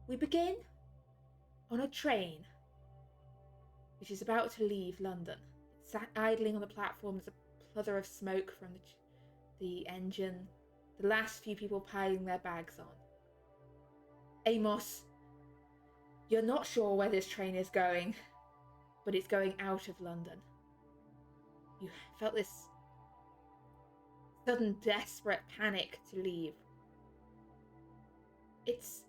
We begin on a train which is about to leave London. It's sat idling on the platform. There's a pluther of smoke from the engine. The last few people piling their bags on. Amos, you're not sure where this train is going, but it's going out of London. You felt this sudden desperate panic to leave. It's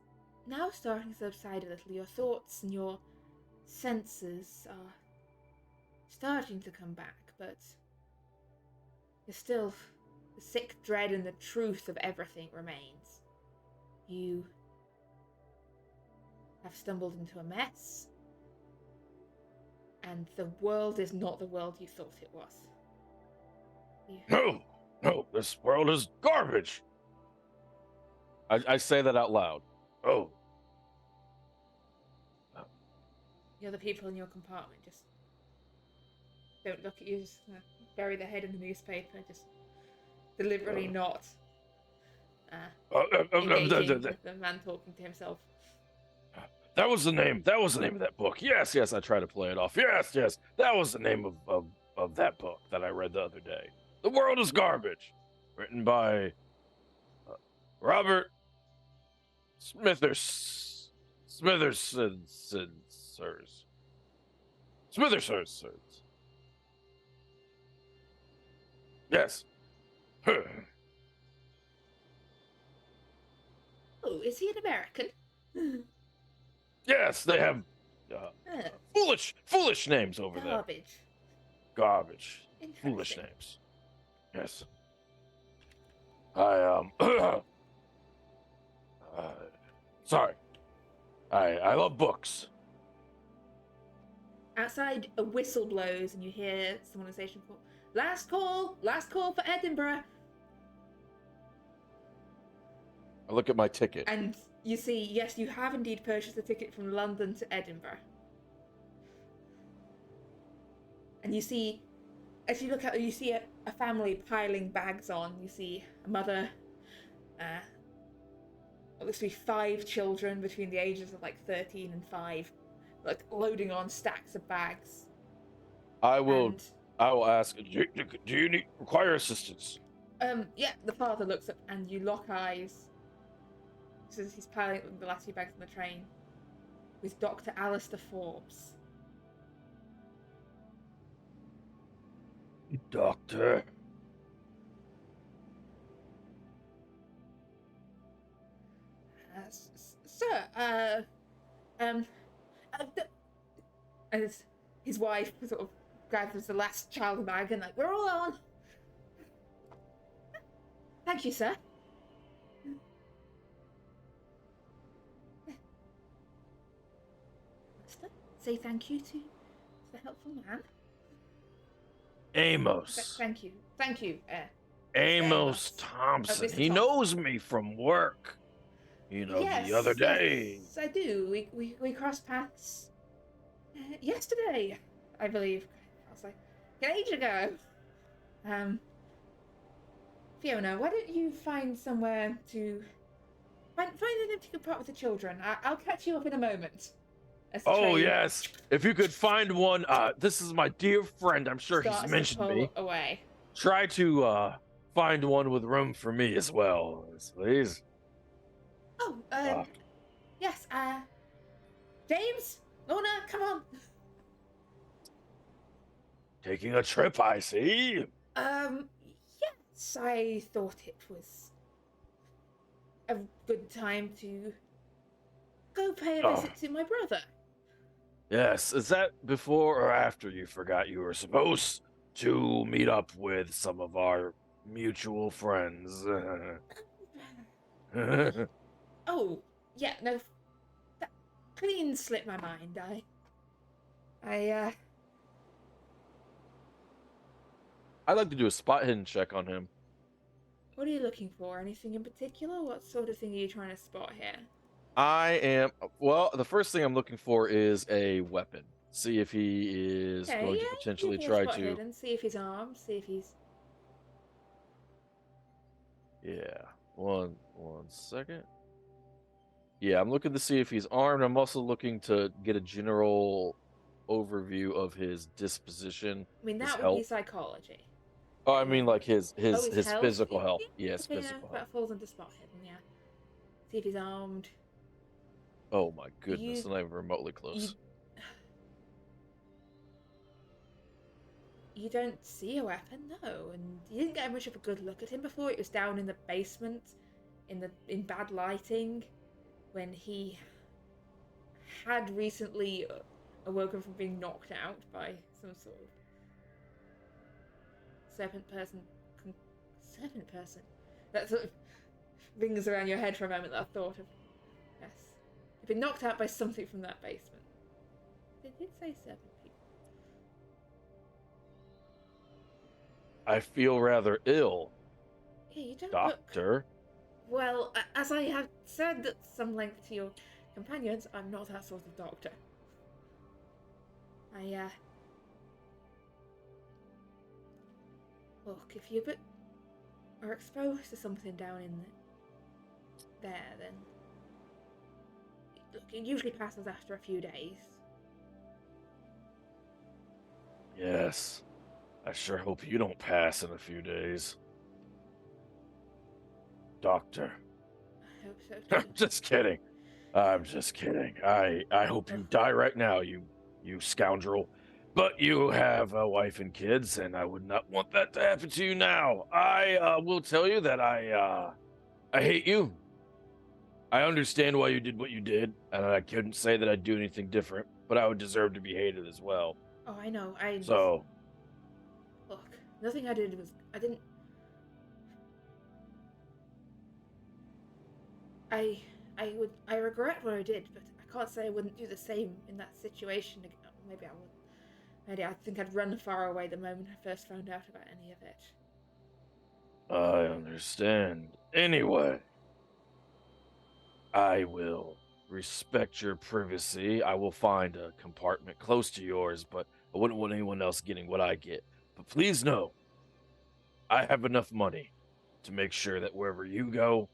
now starting to subside a little. Your thoughts and your senses are starting to come back, but you're still... the sick dread and the truth of everything remains. You have stumbled into a mess, and the world is not the world you thought it was. No, this world is garbage. I say that out loud. Oh. The other people in your compartment just don't look at you, just bury their head in the newspaper, just deliberately not engaging with the man talking to himself. That was the name. That was the name of that book. Yes, I try to play it off. Yes. That was the name of that book that I read the other day. The World is Garbage. Written by Robert Smithersons. Yes. Oh, is he an American? Yes, they have foolish names over Garbage. there. Garbage. Foolish names. Yes. Sorry. I love books. Outside, a whistle blows and you hear someone on the station call, last call for Edinburgh. I look at my ticket. And you see, yes, you have indeed purchased a ticket from London to Edinburgh. And you see, as you look out, you see a family piling bags on. You see a mother, looks to be 5 children between the ages of like 13 and 5, like loading on stacks of bags. I will ask, do you require assistance? Yeah, the father looks up and you lock eyes. Says he's piling the last few bags on the train with Dr. Alistair Forbes. Doctor. Sir, and his wife sort of gathers the last child bag and like, we're all on. Thank you, sir. Say thank you to the helpful man. Amos. Thank you. Amos Thompson. He knows me from work. Yes, the other day. Yes, I do. We crossed paths yesterday, I believe. I was like, an age ago. Fiona, why don't you find somewhere to find an empty compartment with the children? I'll catch you up in a moment. Oh yes, if you could find one. This is my dear friend. I'm sure he's mentioned me. Away. Try to find one with room for me as well, please. Oh, yes. James, Lorna, come on. Taking a trip, I see. Yes, I thought it was a good time to go pay a visit to my brother. Yes, is that before or after you forgot you were supposed to meet up with some of our mutual friends? Oh, yeah, no, that clean slipped my mind. I'd like to do a spot hidden check on him. What are you looking for? Anything in particular? What sort of thing are you trying to spot here? The first thing I'm looking for is a weapon. See if he is going to potentially try to... Hidden. See if he's armed, see if he's... Yeah, one second. Yeah, I'm looking to see if he's armed. I'm also looking to get a general overview of his disposition, I mean, his that would be health. psychology. Oh, Get I your mean like his oh, his his his health. physical health. Yeah, Yes, okay, no, physical health. that falls under spot hidden. Yeah. See if he's armed. Oh my goodness, You, not even remotely you, close. you don't see a weapon, no, and you didn't get much of a good look at him before. It was down in the basement, in bad lighting, when he had recently awoken from being knocked out by some sort of serpent person. Serpent person. That sort of rings around your head for a moment. That thought of, yes, you've been knocked out by something from that basement. They did say serpent people. I feel rather ill, Yeah, you don't look doctor. well. As I have said at some length to your companions, I'm not that sort of doctor. Look, if you are exposed to something down in there, then look, it usually passes after a few days. Yes. I sure hope you don't pass in a few days. Doctor. I hope so too. I'm just kidding. I'm just kidding. I hope you die right now, you scoundrel. But you have a wife and kids, and I would not want that to happen to you now. I will tell you that I hate you. I understand why you did what you did, and I couldn't say that I'd do anything different, but I would deserve to be hated as well. Oh, I know. So, Look, nothing I did was. I didn't. I regret what I did, but I can't say I wouldn't do the same in that situation again. Maybe I would. Maybe I think I'd run far away the moment I first found out about any of it. I understand. Anyway, I will respect your privacy. I will find a compartment close to yours, but I wouldn't want anyone else getting what I get. But please know, I have enough money to make sure that wherever you go,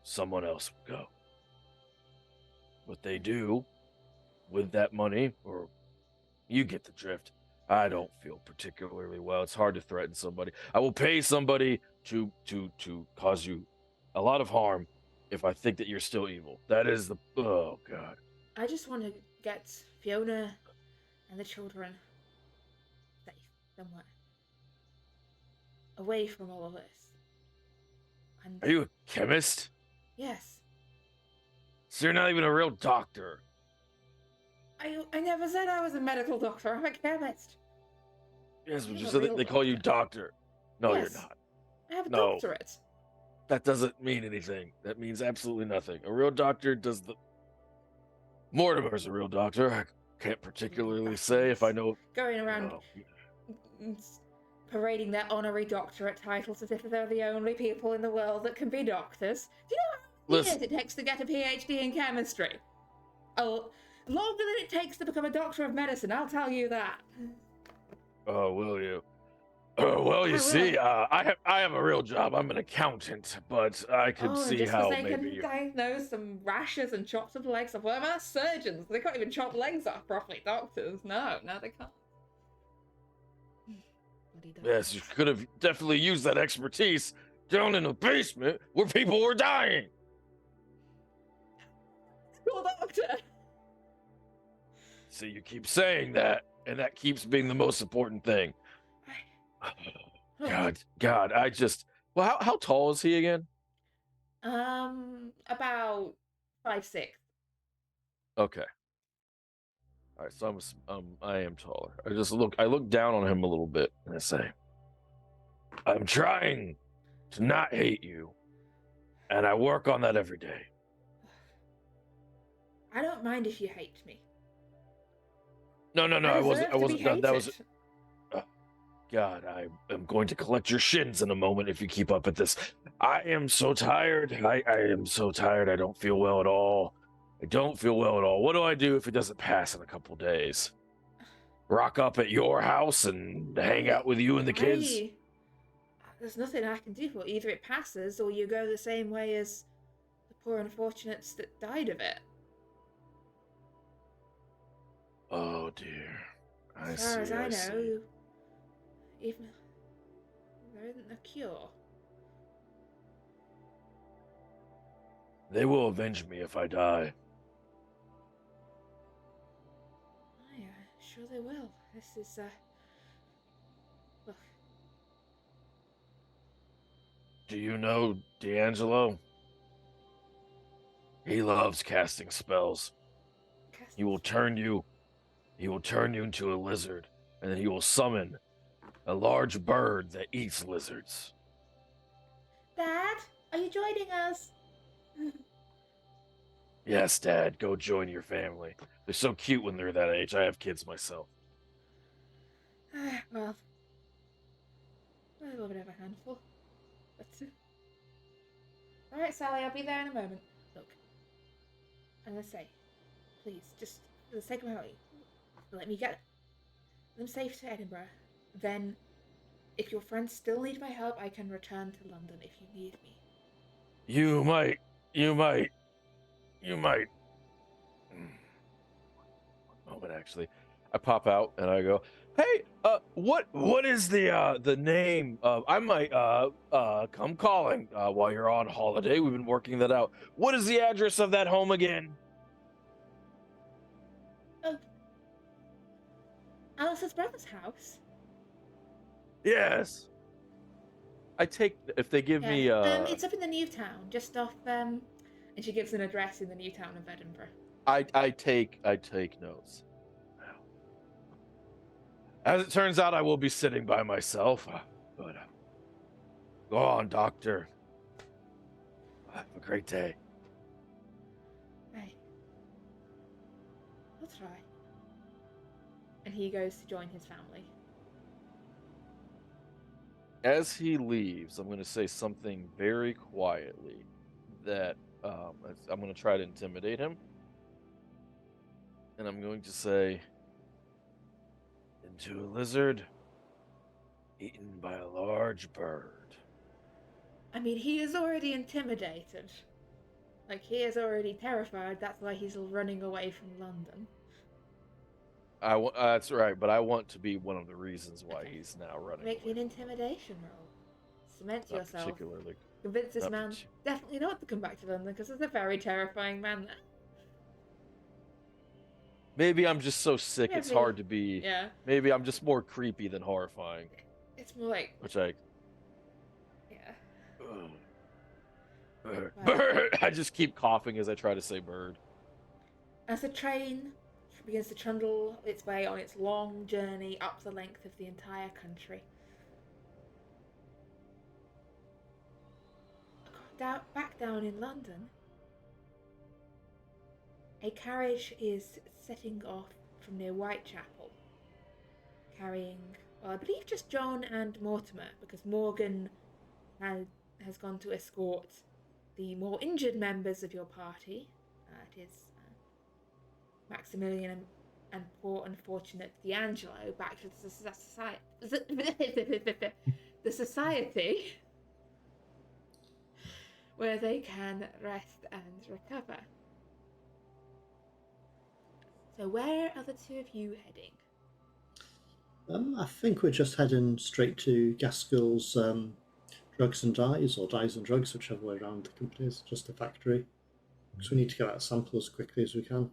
someone else will go. What they do with that money, or you get the drift. I don't feel particularly well. It's hard to threaten somebody. I will pay somebody to cause you a lot of harm if I think that you're still evil. That is the oh god. I just want to get Fiona and the children safe somewhere, away from all of this. And Are you a chemist? yes, So you're not even a real doctor. I never said I was a medical doctor. I'm a chemist. Yes, but I'm you a said real that they call you doctor. No, Yes. you're not. I have a No. doctorate. That doesn't mean anything. That means absolutely nothing. A real doctor does the Mortimer's a real doctor. I can't particularly say if I know. Going around parading their honorary doctorate titles as if they're the only people in the world that can be doctors. Do you know how many years it takes to get a PhD in chemistry? Oh, longer than it takes to become a doctor of medicine, I'll tell you that. Oh, will you? Well, you see, I have a real job. I'm an accountant, but I could see just how they maybe can diagnose some rashes and chops of legs off. Well, they're surgeons. They can't even chop legs off properly. Doctors, no, they can't. Yes, you could have definitely used that expertise down in the basement where people were dying. Cool doctor. See, you keep saying that, and that keeps being the most important thing. God, I just. Well, how tall is he again? About 5'6". Okay. All right, so I am taller. I look down on him a little bit, and I say, I'm trying to not hate you, and I work on that every day. I don't mind if you hate me. No, I wasn't done. That was. God, I am going to collect your shins in a moment if you keep up at this. I am so tired. I am so tired. I don't feel well at all. I don't feel well at all. What do I do if it doesn't pass in a couple days? Rock up at your house and hang out with you and the kids? There's nothing I can do for it. Either it passes or you go the same way as the poor unfortunates that died of it. Oh dear. As far as I know, even there isn't a cure. They will avenge me if I die. Oh, yeah, sure they will. This is, look. Do you know D'Angelo? He loves casting spells. He will turn you into a lizard, and then he will summon a large bird that eats lizards. Dad, are you joining us? Yes, Dad, go join your family. They're so cute when they're that age. I have kids myself. Well, a little bit of a handful. But, alright, Sally, I'll be there in a moment. Look, I'm gonna say, please, just for the sake of my life, let me get them safe to Edinburgh. Then, if your friends still need my help, I can return to London if you need me. You might. Moment, actually. I pop out and I go, hey, what is the name of, I might come calling while you're on holiday. We've been working that out. What is the address of that home again? Oh, Alice's brother's house. Yes. I take, if they give me it's up in the new town, just off and she gives an address in the new town of Edinburgh. I take notes. As it turns out, I will be sitting by myself, but go on, Doctor. Have a great day. Right. I'll try. And he goes to join his family. As he leaves, I'm going to say something very quietly that I'm going to try to intimidate him. And I'm going to say, into a lizard, eaten by a large bird. I mean, he is already intimidated. Like, he is already terrified. That's why he's running away from London. That's right, but I want to be one of the reasons why he's now running Make away. me an intimidation roll. Cement Not yourself. particularly. Convince this man definitely not to come back to London, because there's a very terrifying man there. Maybe I'm just so sick it's hard to be. Yeah. Maybe I'm just more creepy than horrifying. It's more like. Which I. Yeah. Bird. I just keep coughing as I try to say bird. As the train begins to trundle its way on its long journey up the length of the entire country. Back down in London, a carriage is setting off from near Whitechapel, carrying, well, I believe just John and Mortimer, because Morgan has gone to escort the more injured members of your party. It is Maximilian and poor unfortunate D'Angelo back to the society where they can rest and recover. So where are the two of you heading? I think we're just heading straight to Gaskell's Drugs and Dyes, or Dyes and Drugs, whichever way around the company is, just a factory. So we need to get that sample as quickly as we can.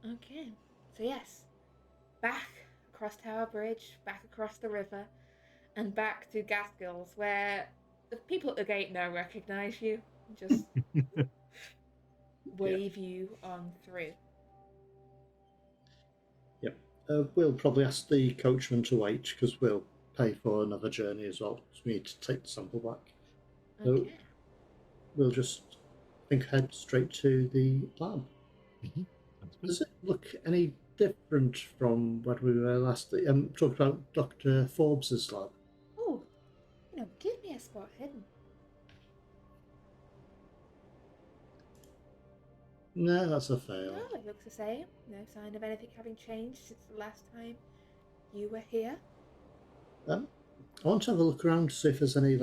Okay, so yes, back across Tower Bridge, back across the river, and back to Gaskell's, where the people at the gate now recognise you, just wave you on through. Yep. We'll probably ask the coachman to wait, because we'll pay for another journey as well, so we need to take the sample back. Okay. So we'll just, I think, head straight to the lab. Mm-hmm. Does it look any different from when we were last talking about Dr. Forbes's lab? Oh, give me a spot hidden. No, that's a fail. Oh, it looks the same. No sign of anything having changed since the last time you were here. I want to have a look around to see if there's any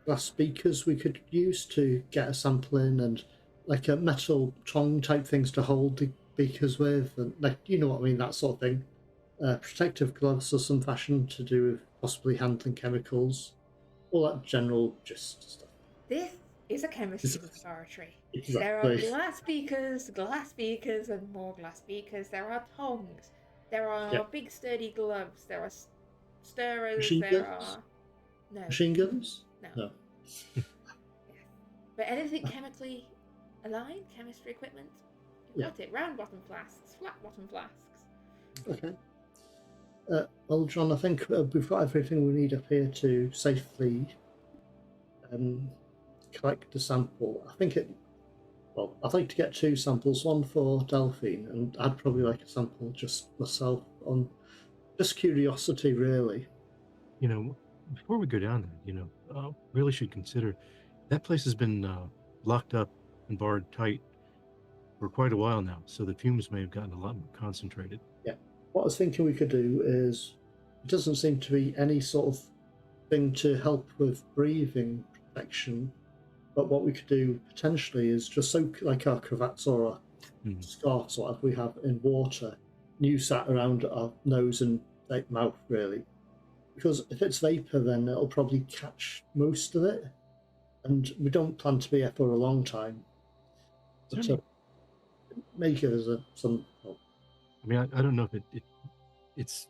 glass beakers we could use to get a sample in, and like a metal tongue type things to hold the beakers with, and like, you know what I mean, that sort of thing. Protective gloves of some fashion to do with possibly handling chemicals, all that general just stuff. This is a chemistry laboratory. There are Exactly. glass beakers, and more glass beakers. There are tongs. There are Yeah. big sturdy gloves. There are stirrers. Machine There guns? are no, Machine guns? no. No. Yes. But anything chemically aligned, chemistry equipment, you've Yeah. got it. Round bottom flasks, flat bottom flasks. Okay. Well, John, I think we've got everything we need up here to safely collect the sample. I'd like to get 2 samples, one for Delphine, and I'd probably like a sample just myself, on just curiosity, really. Before we go down there, really should consider that place has been locked up and barred tight for quite a while now, so the fumes may have gotten a lot more concentrated. Yeah. What I was thinking we could do is, it doesn't seem to be any sort of thing to help with breathing protection, but what we could do potentially is just soak like our cravats or our scarves or whatever we have in water, use that around our nose and mouth, really. Because if it's vapor, then it'll probably catch most of it, and we don't plan to be here for a long time. But it may give us some help. I mean, I don't know if it's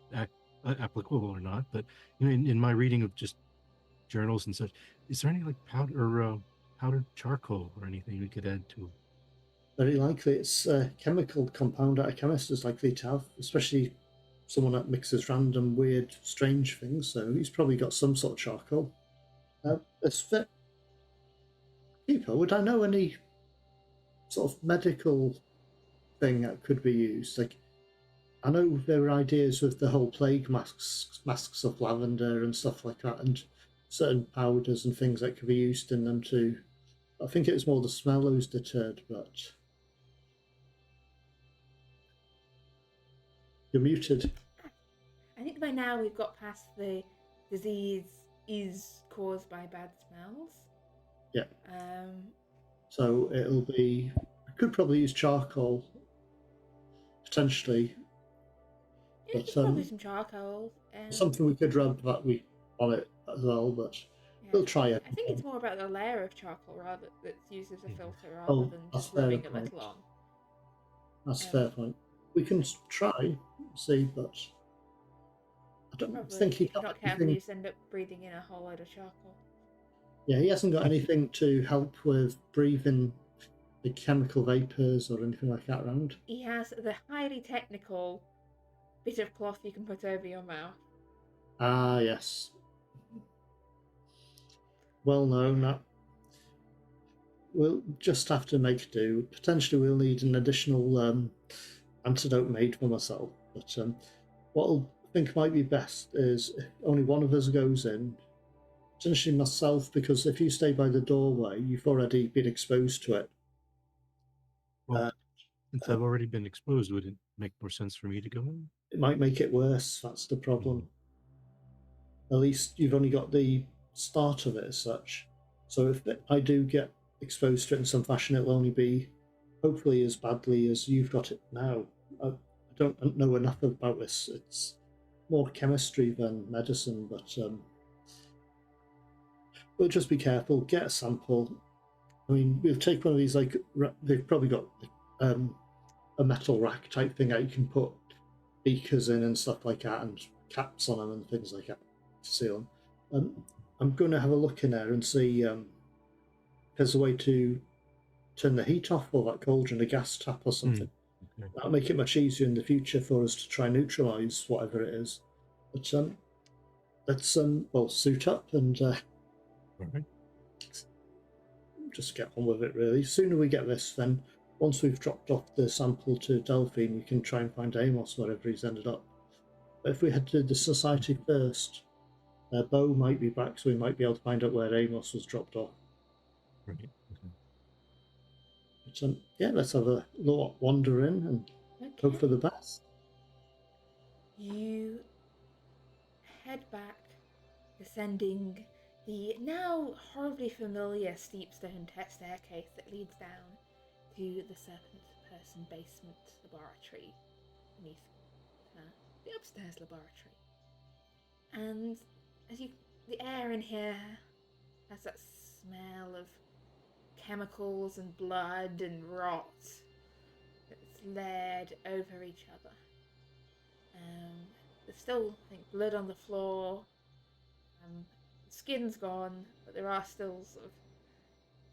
applicable or not, but in my reading of just journals and such, is there any like powdered charcoal or anything we could add to it? Very likely it's a chemical compound that a chemist is likely to have, especially someone that mixes random, weird, strange things, so he's probably got some sort of charcoal. People, would I know any sort of medical thing that could be used? Like, I know there were ideas with the whole plague masks of lavender and stuff like that, and certain powders and things that could be used in them too. I think it was more the smell that was deterred, but you're muted. I think by now we've got past the disease is caused by bad smells. Yeah. So it'll be. We could probably use charcoal, potentially. Yeah, But probably some charcoal. something we could rub that we on it as well, but we'll try it. I think it's more about the layer of charcoal that's used as a filter rather than just rubbing a little on. That's a fair point. We can try, see, but I don't think if you're not careful, you just end up breathing in a whole load of charcoal. Yeah, he hasn't got anything to help with breathing the chemical vapors or anything like that around. He has the highly technical bit of cloth you can put over your mouth. Ah, yes. Well known that. We'll just have to make do. Potentially we'll need an additional antidote made for myself. But what I think might be best is if only one of us goes in, potentially myself, because if you stay by the doorway, you've already been exposed to it. Well, since I've already been exposed, would it make more sense for me to go in? It might make it worse, that's the problem. At least you've only got the start of it as such. So if I do get exposed to it in some fashion, it'll only be hopefully as badly as you've got it now. I don't know enough about this. It's more chemistry than medicine, but we'll just be careful, get a sample. I mean, we'll take one of these, like, they've probably got a metal rack type thing that you can put beakers in and stuff like that, and caps on them and things like that to seal them. I'm going to have a look in there and see if there's a way to turn the heat off, or that cauldron, a gas tap or something. Okay. That'll make it much easier in the future for us to try and neutralise whatever it is. But let's suit up and just get on with it, really. The sooner we get this, then once we've dropped off the sample to Delphine, we can try and find Amos wherever he's ended up. But if we head to the society first, Bo might be back, so we might be able to find out where Amos was dropped off. Right. Okay. But, yeah, let's have a little wander in and hope for the best. You head back, descending the now horribly familiar steep stone staircase that leads down to the serpent person basement laboratory beneath the upstairs laboratory. And as the air in here has that smell of chemicals and blood and rot that's layered over each other. There's still, I think, blood on the floor. Skin's gone, but there are still sort of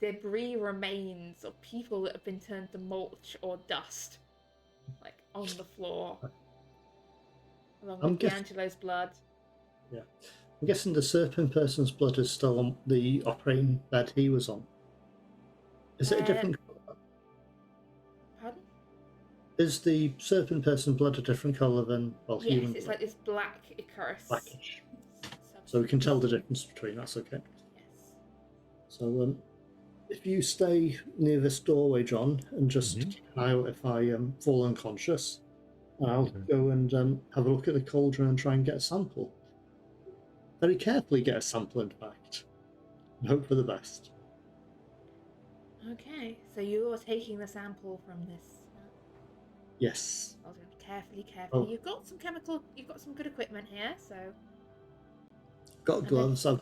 debris remains of people that have been turned to mulch or dust, like on the floor, along with D'Angelo's blood. Yeah, I'm guessing the serpent person's blood is still on the operating bed he was on. Is it a different colour? Pardon? Is the serpent person blood a different colour than human blood? Yes, it's like this black ichorous. Blackish. So we can tell the difference between. That's okay. Yes. So if you stay near this doorway, John, and just keep an eye out if I fall unconscious, I'll go and have a look at the cauldron and try and get a sample. Very carefully get a sample, in fact, and hope for the best. Okay, so you're taking the sample from this. Yes. Cauldron. Carefully. Oh. You've got some good equipment here, so. Got gloves. I'm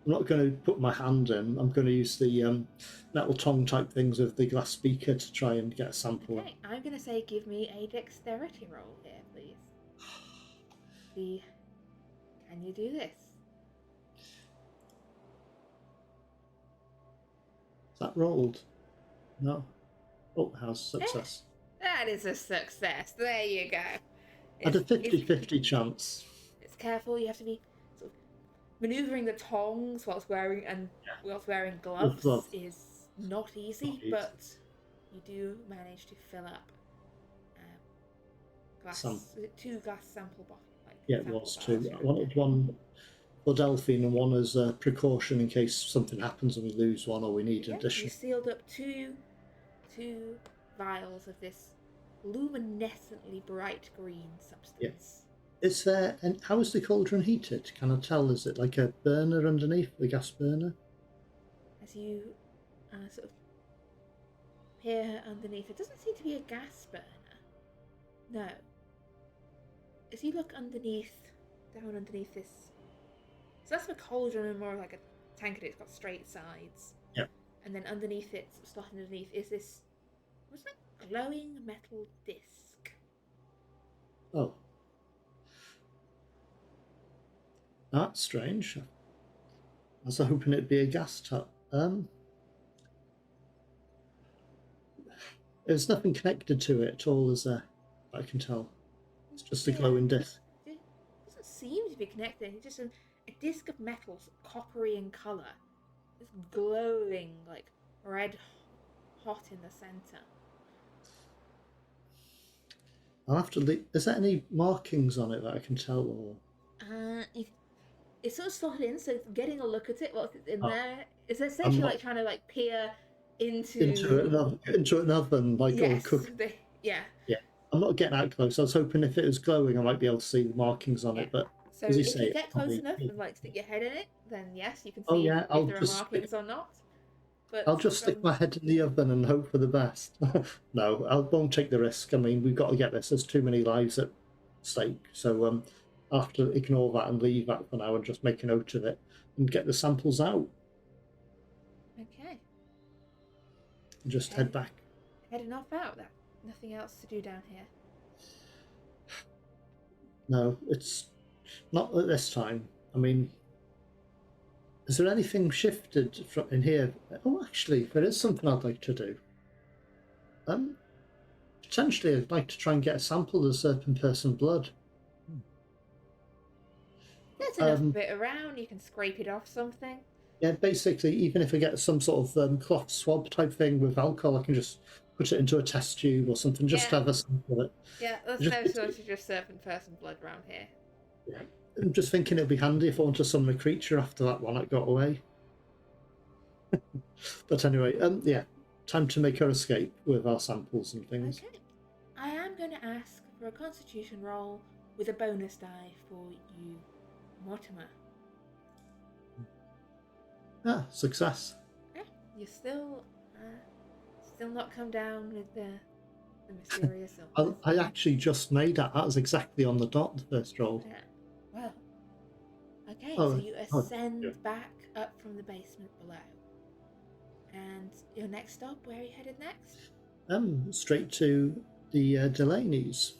not going to put my hand in. I'm going to use the metal tongue type things with the glass speaker to try and get a sample. Okay, I'm going to say give me a dexterity roll here, please. Can you do this? Is that rolled? No. Oh, it has success. That is a success. There you go. At a 50-50 chance. It's careful. You have to be sort of maneuvering the tongs whilst wearing gloves is not easy, but you do manage to fill up two glass sample bottles. It was two. I wanted one for Delphine and one as a precaution in case something happens and we lose one or we need additional. You sealed up two vials of this luminescently bright green substance. Is there? And how is the cauldron heated? Can I tell? Is it like a burner underneath, the gas burner? As you sort of peer underneath, it doesn't seem to be a gas burner. No. As you look down underneath this, so that's the cauldron and more like a tankard. It's got straight sides. Yep. And then underneath it, slotted underneath, is this what's that glowing metal disc? Oh. That's strange. I was hoping it'd be a gas tap. There's nothing connected to it at all, is there? I can tell. It's just a glowing disc. It doesn't seem to be connected. It's just a disc of metal, coppery in colour. It's glowing, like red hot in the centre. I'll have to leave. Is there any markings on it that I can tell? Or it's sort of slotted in, so getting a look at it, what's in there, it's essentially like trying to like peer into an oven, like or cook. Yeah. I'm not getting that close. I was hoping if it was glowing, I might be able to see the markings on it. But so if you get close enough and like stick your head in it, then yes, you can see if there are markings or not. But I'll just stick my head in the oven and hope for the best. No, I won't take the risk. I mean, we've got to get this. There's too many lives at stake. So I'll have to ignore that and leave that for now and just make a note of it and get the samples out. Okay. And just head back. Heading off out there. Nothing else to do down here. No, it's not at this time. I mean, is there anything shifted from in here? Oh, actually, there is something I'd like to do. Potentially, I'd like to try and get a sample of serpent person blood. There's enough bit around. You can scrape it off something. Yeah, basically, even if I get some sort of cloth swab type thing with alcohol, I can just put it into a test tube or something, just to have a sample of it. Yeah, there's no shortage of serpent person blood around here. Yeah. I'm just thinking it'd be handy if I want to summon a creature after that one that got away. But anyway, time to make our escape with our samples and things. Okay. I am going to ask for a constitution roll with a bonus die for you, Mortimer. Ah, success. Yeah, you still not come down with the mysterious illness. I actually just made that. That was exactly on the dot, the first roll. Yeah. Well. Okay, Oh, so you oh, ascend yeah. back up from the basement below. And your next stop, where are you headed next? Straight to the Delaney's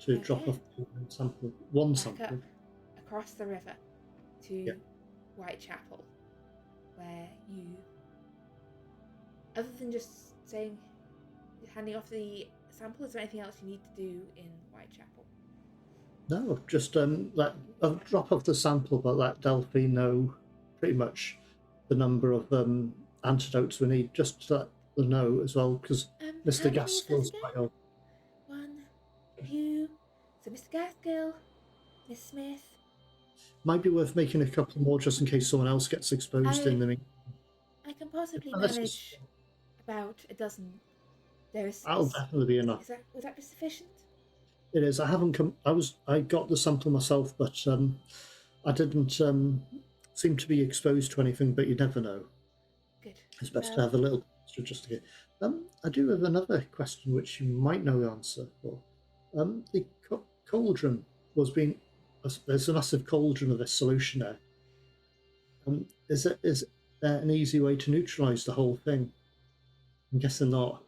to drop Okay. off one Back sample. up across the river to Yeah. Whitechapel, where you, other than just saying, handing off the sample, is there anything else you need to do in Whitechapel? No, just I'll drop off the sample, but let Delphyne know pretty much the number of antidotes we need, just to let them know as well, because How Mr. many is Gaskell's this quite again? old. 1, 2. So Mr. Gaskill, Miss Smith. Might be worth making a couple more just in case someone else gets exposed in the meantime. I can possibly Unless manage about a dozen. That'll definitely be enough. Would that be sufficient? It is. I haven't come. I got the sample myself, but I didn't seem to be exposed to anything. But you never know. Good. It's best to have a little extra just to get. I do have another question which you might know the answer for. The cauldron was being. There's a massive cauldron of this solution there. Is there an easy way to neutralise the whole thing? I'm guessing not.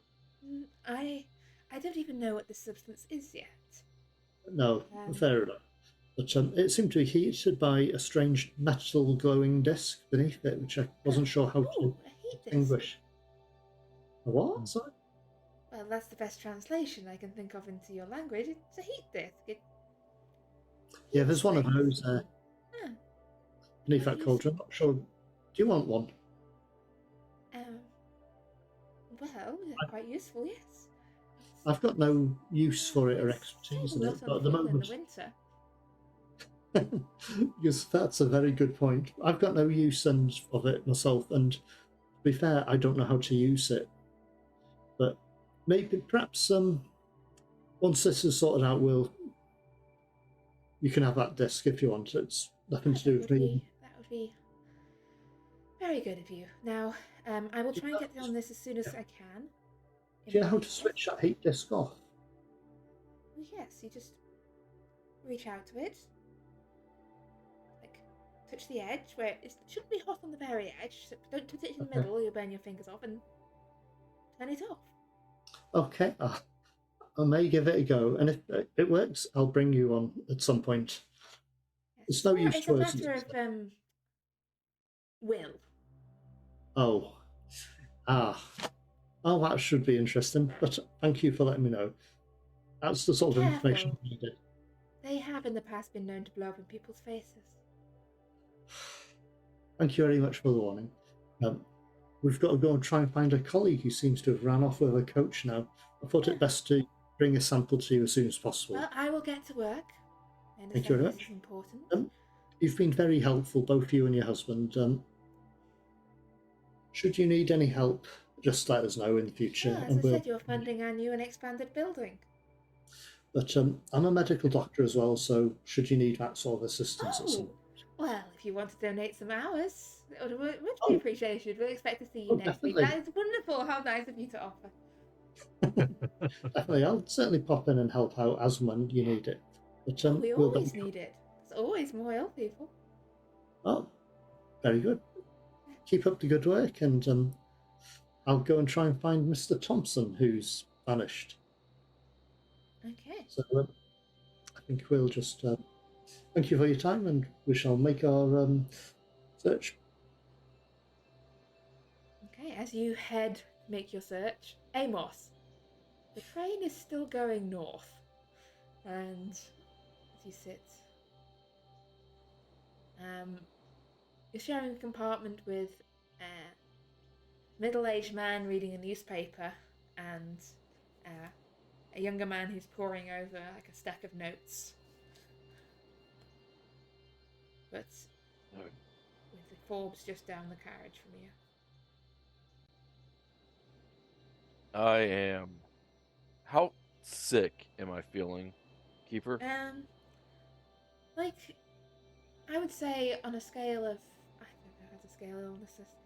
I don't even know what this substance is yet. No, fair enough. But it seemed to be heated by a strange metal glowing disc beneath it, which I wasn't sure how to distinguish. A what? Sorry? Well, that's the best translation I can think of into your language. It's a heat disc. Yeah, there's one of those beneath that cauldron. I'm not sure. Do you want one? Well, they're quite useful, yes. I've got no use for it or expertise in it, but at the moment. In the winter. Because that's a very good point. I've got no use of it myself, and to be fair, I don't know how to use it. But perhaps once this is sorted out, you can have that disc if you want. It's nothing to do with me. That would be very good of you. Now, I will try and get on this as soon as I can. Do you know how to switch that heat disc off? Yes, you just reach out to it, like touch the edge where it shouldn't be hot on the very edge. So don't touch it in the middle; you'll burn your fingers off, and turn it off. Okay, I may give it a go, and if it works, I'll bring you on at some point. Yes. It's no use to us. It's a matter of will. Oh, that should be interesting. But thank you for letting me know. That's the sort of information I needed. They have in the past been known to blow up in people's faces. Thank you very much for the warning. We've got to go and try and find a colleague who seems to have ran off with a coach now. I thought it best to bring a sample to you as soon as possible. Well, I will get to work. Thank you very much. Important. You've been very helpful, both you and your husband. Should you need any help, just let us know in the future. Well, as I said, you're funding our new and expanded building. But I'm a medical doctor as well, so should you need that sort of assistance at some point. Well, if you want to donate some hours, it would be appreciated. We'll expect to see you next week. That is wonderful. How nice of you to offer. Definitely, I'll certainly pop in and help out as and when you need it. But we always need it. There's always more ill people. Oh, very good. Keep up the good work, and I'll go and try and find Mr. Thompson, who's vanished. Okay. So I think we'll just thank you for your time, and we shall make our search. Okay, as you make your search, Amos, the train is still going north, and as you sit, you're sharing a compartment with a middle-aged man reading a newspaper and a younger man who's poring over like a stack of notes. But with the Forbes just down the carriage from you. I am. How sick am I feeling, Keeper? Like, I would say on a scale of scale illnesses.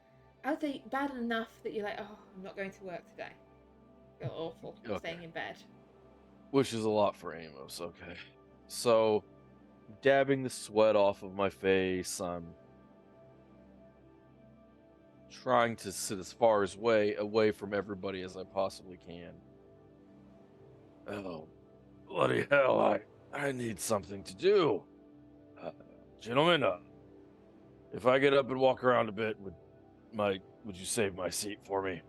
Are they bad enough that you're like, oh, I'm not going to work today? I feel awful. I'm Okay. staying in bed. Which is a lot for Amos, okay. So, dabbing the sweat off of my face, I'm trying to sit as far away from everybody as I possibly can. Oh, bloody hell, I need something to do. Gentlemen, if I get up and walk around a bit, would you save my seat for me?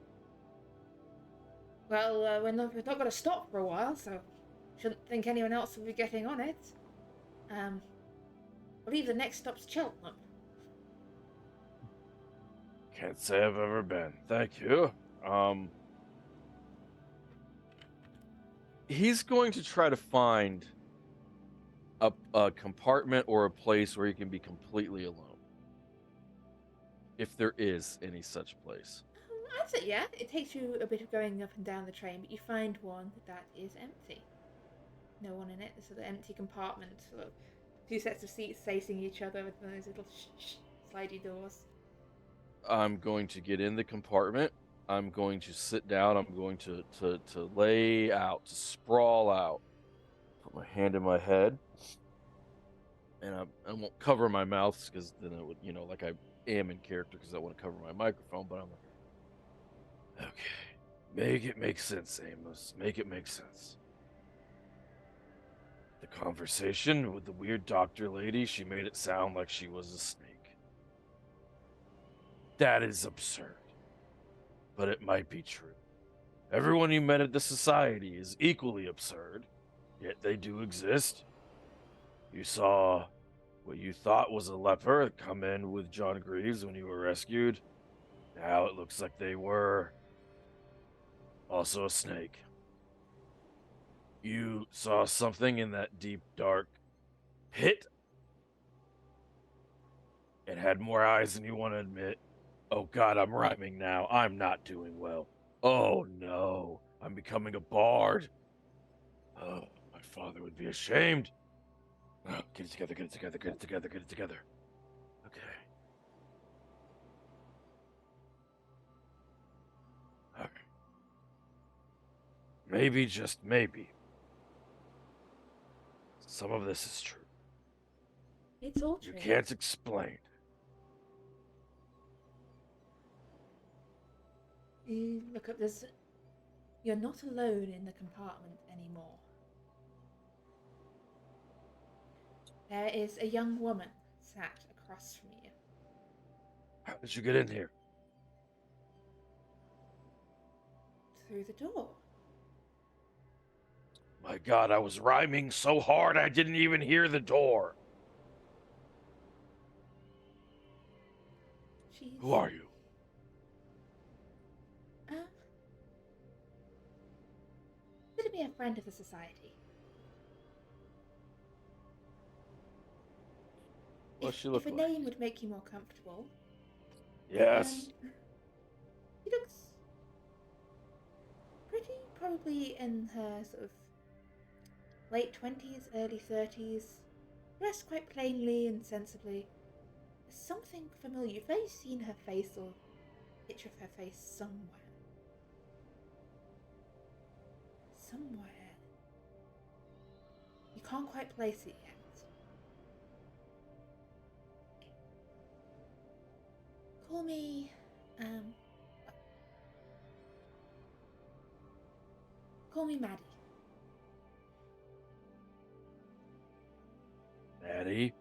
Well, we're not going to stop for a while, so shouldn't think anyone else will be getting on it. I believe the next stop's Cheltenham. Can't say I've ever been. Thank you. He's going to try to find a compartment or a place where he can be completely alone. If there is any such place. I'd say, yeah. It takes you a bit of going up and down the train, but you find one that is empty. No one in it. There's an empty compartment. Sort of two sets of seats facing each other with those little slidey doors. I'm going to get in the compartment. I'm going to sit down. I'm going to lay out, to sprawl out. Put my hand in my head. And I won't cover my mouth because then it would, like I am in character because I want to cover my microphone. But I'm like, okay, make it make sense, Amos. Make it make sense. The conversation with the weird doctor lady, she made it sound like she was a snake. That is absurd. But it might be true. Everyone you met at the society is equally absurd, yet they do exist. You saw what you thought was a leper come in with John Greaves when you were rescued. Now it looks like they were also a snake. You saw something in that deep, dark pit. It had more eyes than you want to admit. Oh God, I'm rhyming now. I'm not doing well. Oh no, I'm becoming a bard. Oh, my father would be ashamed. Oh, get it together, get it together, get it together, get it together. Okay. All right. Maybe, just maybe, some of this is true. It's all true. You can't explain. You look up this. You're not alone in the compartment anymore. There is a young woman sat across from you. How did you get in here? Through the door. My God, I was rhyming so hard I didn't even hear the door. Who are you? Could be a friend of the society. What's she look if a like? name would make you more comfortable. Yes. She looks pretty, probably in her sort of late 20s, early 30s, dressed quite plainly and sensibly. There's something familiar. You've maybe seen her face or picture of her face somewhere. Somewhere. You can't quite place it yet. Call me, call me Maddie. Maddie?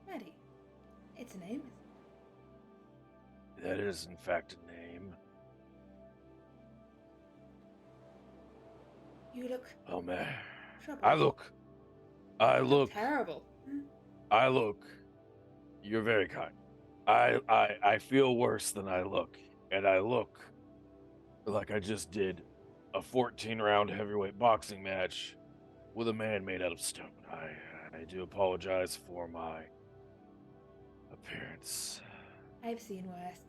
Maddie. It's a name. That is, in fact, a name. You look... Oh, man. troubled. I look... terrible. You're very kind. I feel worse than I look. And I look like I just did a 14-round heavyweight boxing match with a man made out of stone. I do apologize for my appearance. I've seen worse.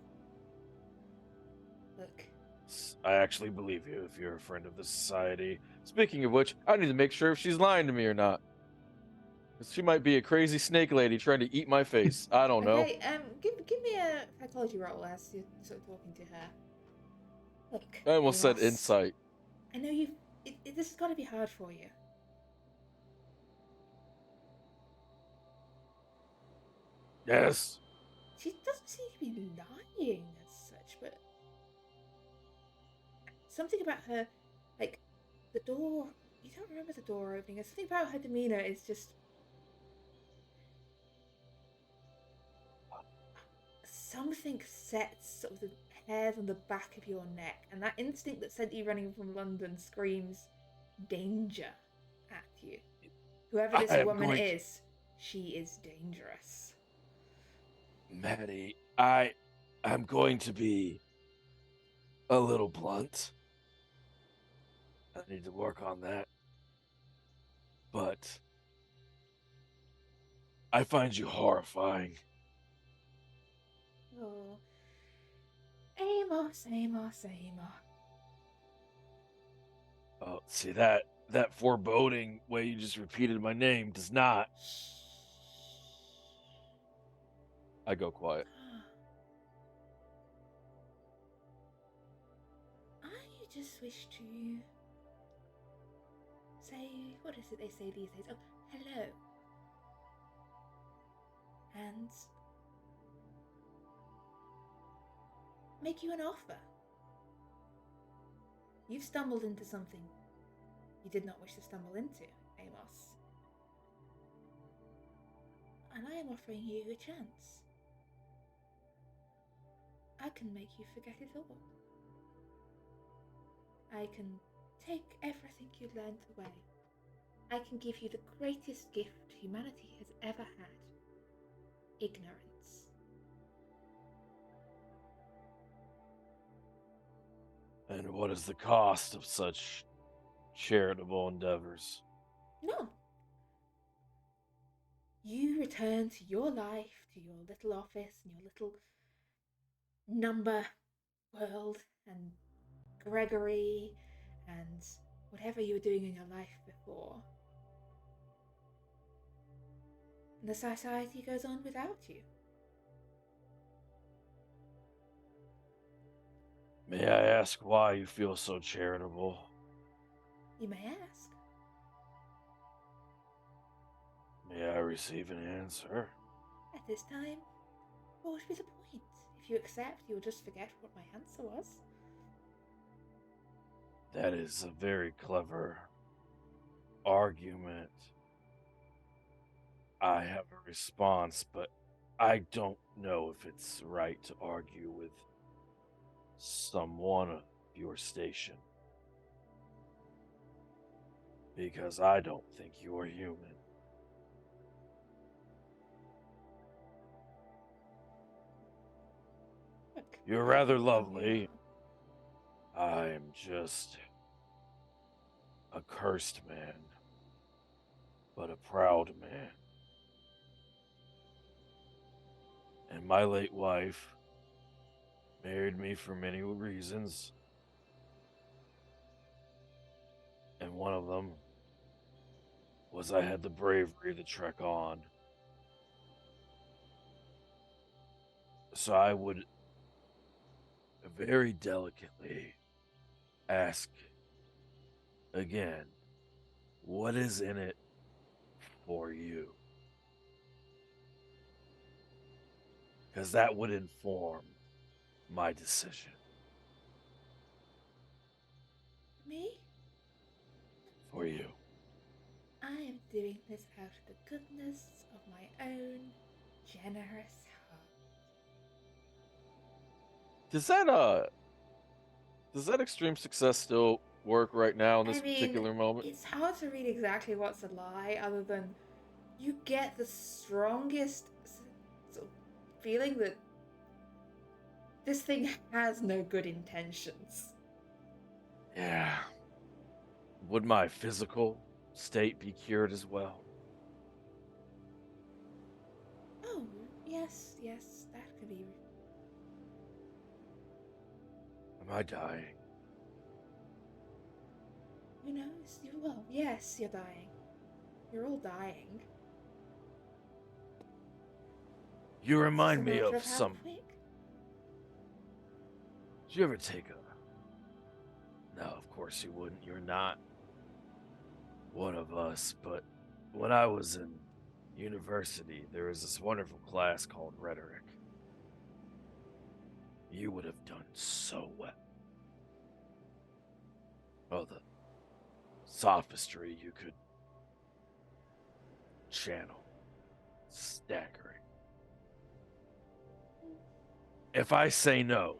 Look. I actually believe you if you're a friend of the society. Speaking of which, I need to make sure if she's lying to me or not. She might be a crazy snake lady trying to eat my face. I don't know. Okay, give me a psychology roll as you're sort of talking to her. Look, I almost said Amos, insight. I know you've. This has got to be hard for you. Yes. She doesn't seem to be lying as such, but something about her, like the door. You don't remember the door opening. Something about her demeanor is just something sets sort of the hairs on the back of your neck, and that instinct that sent you running from London screams danger at you. Whoever this I am woman going to- is, she is dangerous. Maddie, I'm going to be a little blunt. I need to work on that. But I find you horrifying. Oh, Amos, Amos, Amos. Oh, see that foreboding way you just repeated my name does not. I go quiet. I just wish to say, what is it they say these days? Oh, hello. And make you an offer. You've stumbled into something you did not wish to stumble into, Amos. And I am offering you a chance. I can make you forget it all. I can take everything you learned away. I can give you the greatest gift humanity has ever had. Ignorance. And what is the cost of such charitable endeavors? No. You return to your life, to your little office and your little number world and Gregory and whatever you were doing in your life before. And the society goes on without you. May I ask why you feel so charitable? You may ask. May I receive an answer? At this time, what would be the point? If you accept, you'll just forget what my answer was. That is a very clever argument. I have a response, but I don't know if it's right to argue with someone of your station. Because I don't think you're human. Look, You're rather lovely. I'm just a cursed man, but a proud man. And my late wife married me for many reasons. And one of them was I had the bravery to trek on. So I would very delicately ask again, what is in it for you? Because that would inform my decision. Me? For you. I am doing this out of the goodness of my own generous heart. Does that extreme success still work right now in this particular moment? It's hard to read exactly what's a lie other than you get the strongest sort of feeling that this thing has no good intentions. Yeah. Would my physical state be cured as well? Oh, yes, that could be. Am I dying? Who knows? Well, yes, you're dying. You're all dying. You remind It's a me matter of how some. quick. Did you ever take a? No, of course you wouldn't. You're not one of us. But when I was in university, there was this wonderful class called rhetoric. You would have done so well. Oh, the sophistry you could channel. Staggering. If I say no,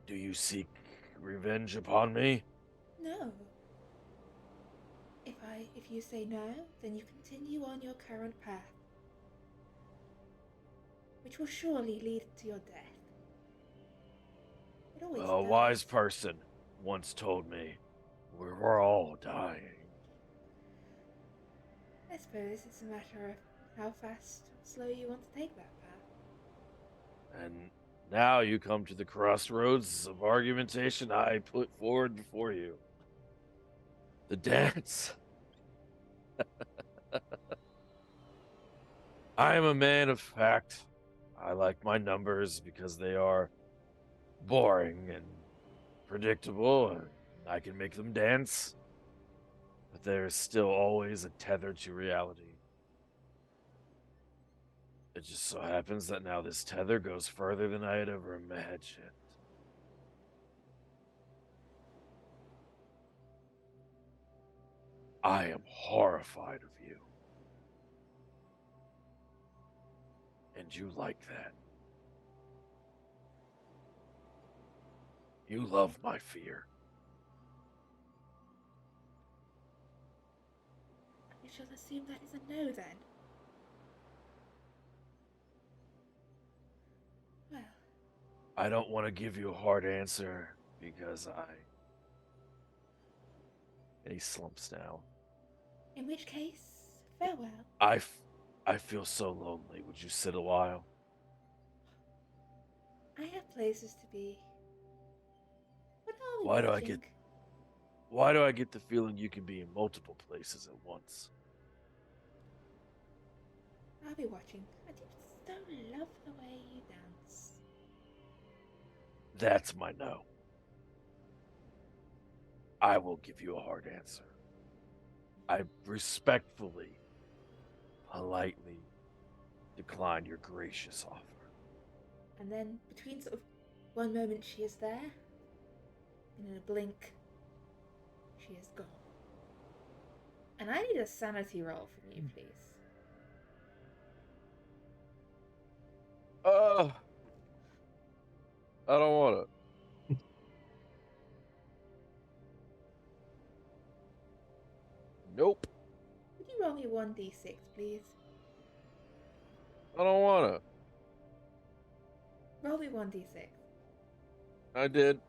do you seek revenge upon me? No. If you say no, then you continue on your current path, which will surely lead to your death. It always A does. wise person once told me we're all dying. I suppose it's a matter of how fast or slow you want to take that path. And now you come to the crossroads of argumentation I put forward before you. The dance. I am a man of fact. I like my numbers because they are boring and predictable, and I can make them dance. But there is still always a tether to reality. It just so happens that now this tether goes further than I had ever imagined. I am horrified of you. And you like that. You love my fear. We shall assume that is a no then. Well, I don't want to give you a hard answer because And he slumps down. in which case, farewell. I feel so lonely. Would you sit a while? I have places to be. What are we Why do I watching? Why do I get the feeling you can be in multiple places at once? I'll be watching. I just so love the way you dance. That's my no. I will give you a hard answer. I respectfully, politely decline your gracious offer. And then, between sort of one moment she is there, and in a blink, she is gone. And I need a sanity roll from you, please. I don't want it. Nope. Would you roll me 1d6, please? I don't want it. Roll me 1d6. I did.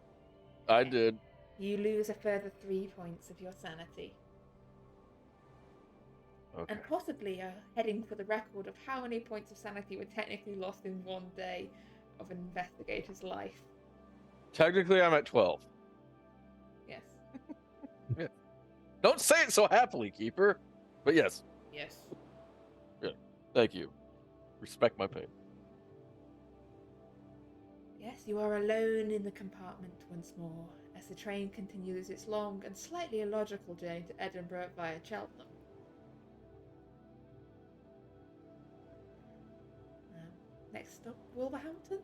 I Okay. did. You lose a further 3 points of your sanity. Okay. And possibly are heading for the record of how many points of sanity were technically lost in one day of an investigator's life. Technically, I'm at 12. Yes. Don't say it so happily, Keeper. But yes, Yes. thank you. Respect my pain. Yes, you are alone in the compartment once more as the train continues its long and slightly illogical journey to Edinburgh via Cheltenham. Next stop, Wolverhampton?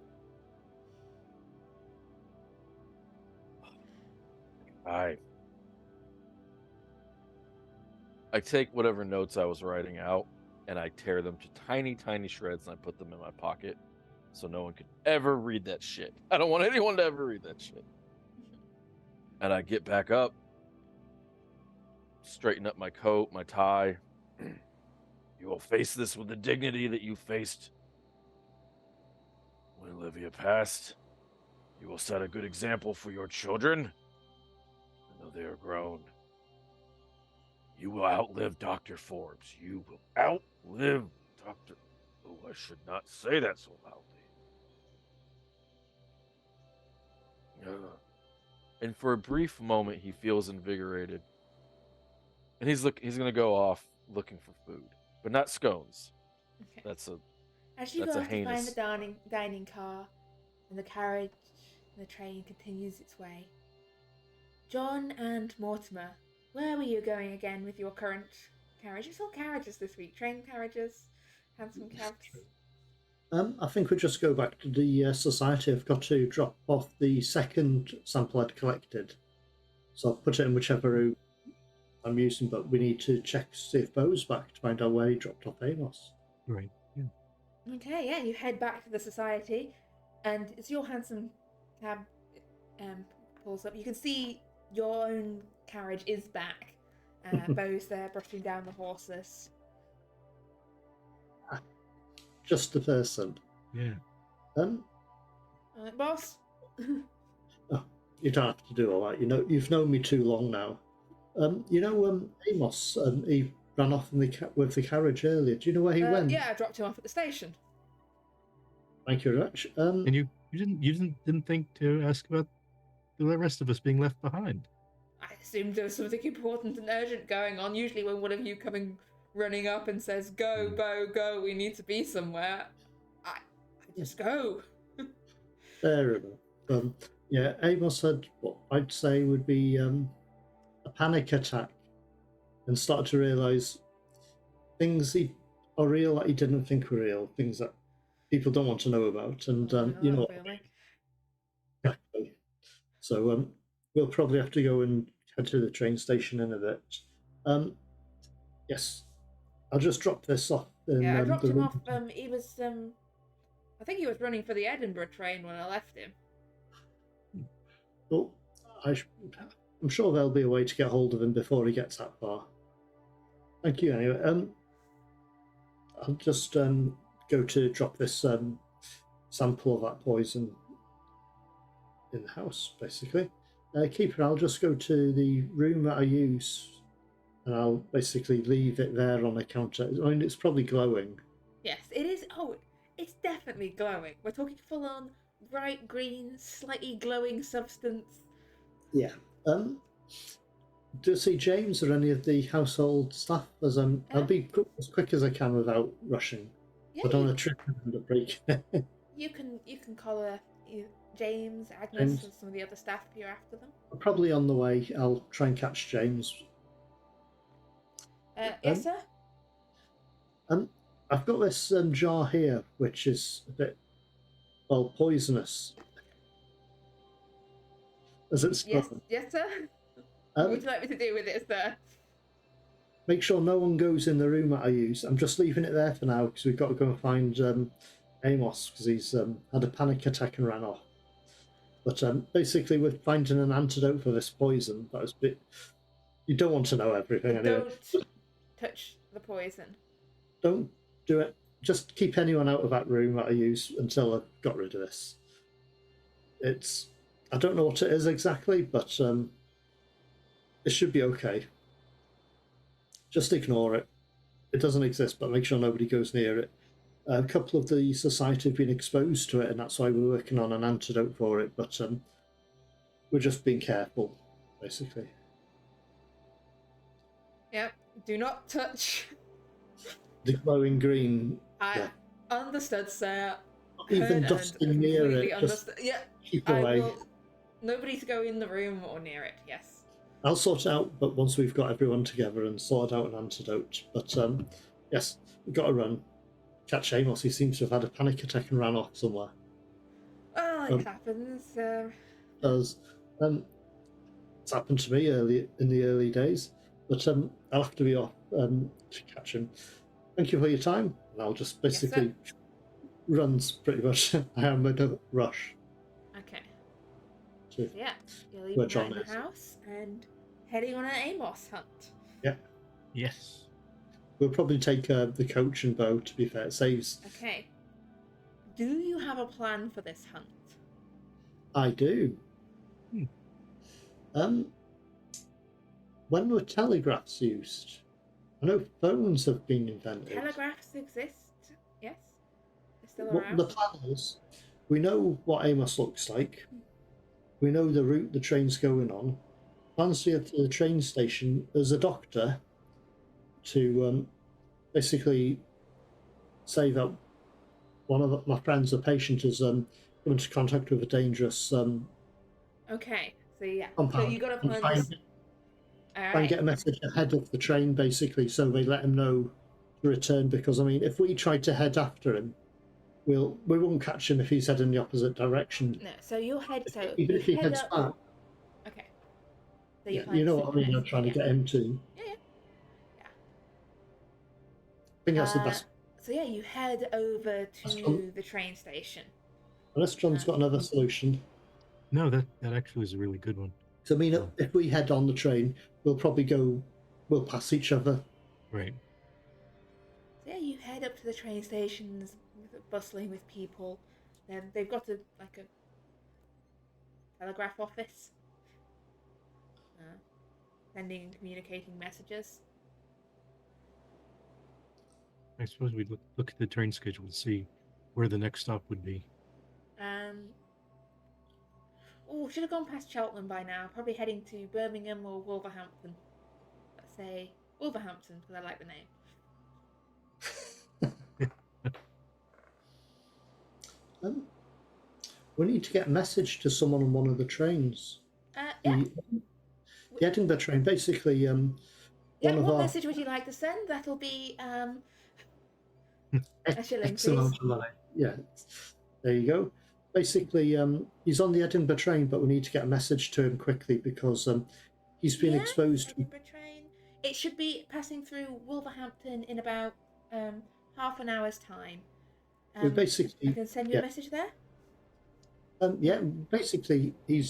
I take whatever notes I was writing out and I tear them to tiny, tiny shreds and I put them in my pocket so no one could ever read that shit. I don't want anyone to ever read that shit. And I get back up, straighten up my coat, my tie. You will face this with the dignity that you faced when Olivia passed. You will set a good example for your children. And though they are grown, you will outlive Dr. Forbes. You will outlive Dr. Oh, I should not say that so loudly. And for a brief moment, he feels invigorated. And he's going to go off looking for food, but not scones. Okay. That's a As you That's go a off to find heinous. the dining car, and the carriage and the train continues its way, John and Mortimer, where were you going again with your current carriage? It's all carriages this week. Train carriages, handsome cabs. I think we just go back to the society. I've got to drop off the second sample I'd collected. So I'll put it in whichever route I'm using, but we need to check to see if Bo's back to find out where he dropped off Amos. Right. Yeah. Okay, yeah, you head back to the society, and as your handsome cab pulls up, you can see your own carriage is back. Bo's there brushing down the horses. Just the person. Yeah. Boss? You don't have to do all that. You know, you've known me too long now. Amos, he ran off with the carriage earlier. Do you know where he went? Yeah, I dropped him off at the station. Thank you very much. And you didn't think to ask about the rest of us being left behind? I assumed there was something important and urgent going on. Usually when one of you coming running up and says, "Go, Bo, go, we need to be somewhere," I just go. Fair enough. Yeah, Amos had what I'd say would be a panic attack and started to realise things are real that he didn't think were real, things that people don't want to know about. And, Really? Exactly. So we'll probably have to go and head to the train station in a bit. Yes, I'll just drop this off. Yeah, I dropped him off. He was, I think he was running for the Edinburgh train when I left him. Well, I'm sure there'll be a way to get hold of him before he gets that far. Thank you, anyway. I'll just go to drop this sample of that poison in the house, basically. Keeper, I'll just go to the room that I use, and I'll basically leave it there on the counter. I mean, it's probably glowing. Yes, it is. Oh, it's definitely glowing. We're talking full-on bright green, slightly glowing substance. Yeah. Do you see James or any of the household staff? As I'll be as quick as I can without rushing. Yeah, I don't want to trip and break. You can collar James, Agnes, and some of the other staff if you're after them. Probably on the way. I'll try and catch James. Yes, sir? I've got this jar here, which is a bit, well, poisonous. As it's Yes, sir? What would you like me to do with it, sir? Make sure no one goes in the room that I use. I'm just leaving it there for now because we've got to go and find Amos because he's had a panic attack and ran off. But basically, we're finding an antidote for this poison. That was a bit. You don't want to know everything anyway. Don't touch the poison. Don't do it. Just keep anyone out of that room that I use until I've got rid of this. I don't know what it is exactly, but it should be okay. Just ignore it. It doesn't exist, but make sure nobody goes near it. A couple of the society have been exposed to it, and that's why we're working on an antidote for it, but we're just being careful, basically. Yep, do not touch. The glowing green. I understood, sir. Not even dusting near it. Just keep away. Nobody to go in the room or near it, yes. I'll sort it out, but once we've got everyone together and sorted out an antidote. But yes, we've got to run. Catch Amos. He seems to have had a panic attack and ran off somewhere. Oh, it happens. Does. It's happened to me in the early days, but I'll have to be off to catch him. Thank you for your time. And I'll just basically runs pretty much. I am in a rush. Okay. So yeah, you're leaving the house and heading on an Amos hunt. Yeah. Yes. We'll probably take the coach and Bo, to be fair. It saves. Okay. Do you have a plan for this hunt? I do. When were telegraphs used? I know phones have been invented. Telegraphs exist, yes. They're still around. The plan is, we know what Amos looks like. We know the route the train's going on. Plans to get to the train station as a doctor to basically say that one of my friends, a patient, has come into contact with a dangerous Okay, so yeah. So compound. you got to And find try this. and, All try and right. get a message ahead of the train, basically, so they let him know to return. Because I mean, if we tried to head after him, we won't catch him if he's heading the opposite direction. No, so you'll head. So Even you if he head heads up. back, Okay. So you yeah, you find know some what I mean. I'm message. trying to Yeah. get him to. Yeah. I think Yeah. that's the best. So yeah, you head over to the train station. Unless John's got another solution. No, that actually is a really good one. So I mean, if we head on the train, we'll pass each other. Right. So yeah, you head up to the train stations, bustling with people. Then they've got a telegraph office, sending and communicating messages. I suppose we'd look at the train schedule to see where the next stop would be. Oh, should have gone past Cheltenham by now. Probably heading to Birmingham or Wolverhampton. Let's say Wolverhampton because I like the name. We need to get a message to someone on one of the trains. Yeah. The Edinburgh train, basically. Yeah. What message would you like to send? That'll be a shilling, X amount of money. Yeah, there you go. Basically, he's on the Edinburgh train, but we need to get a message to him quickly because he's been exposed to. Edinburgh train. It should be passing through Wolverhampton in about half an hour's time. We basically, I can send you a message there. Yeah, basically, we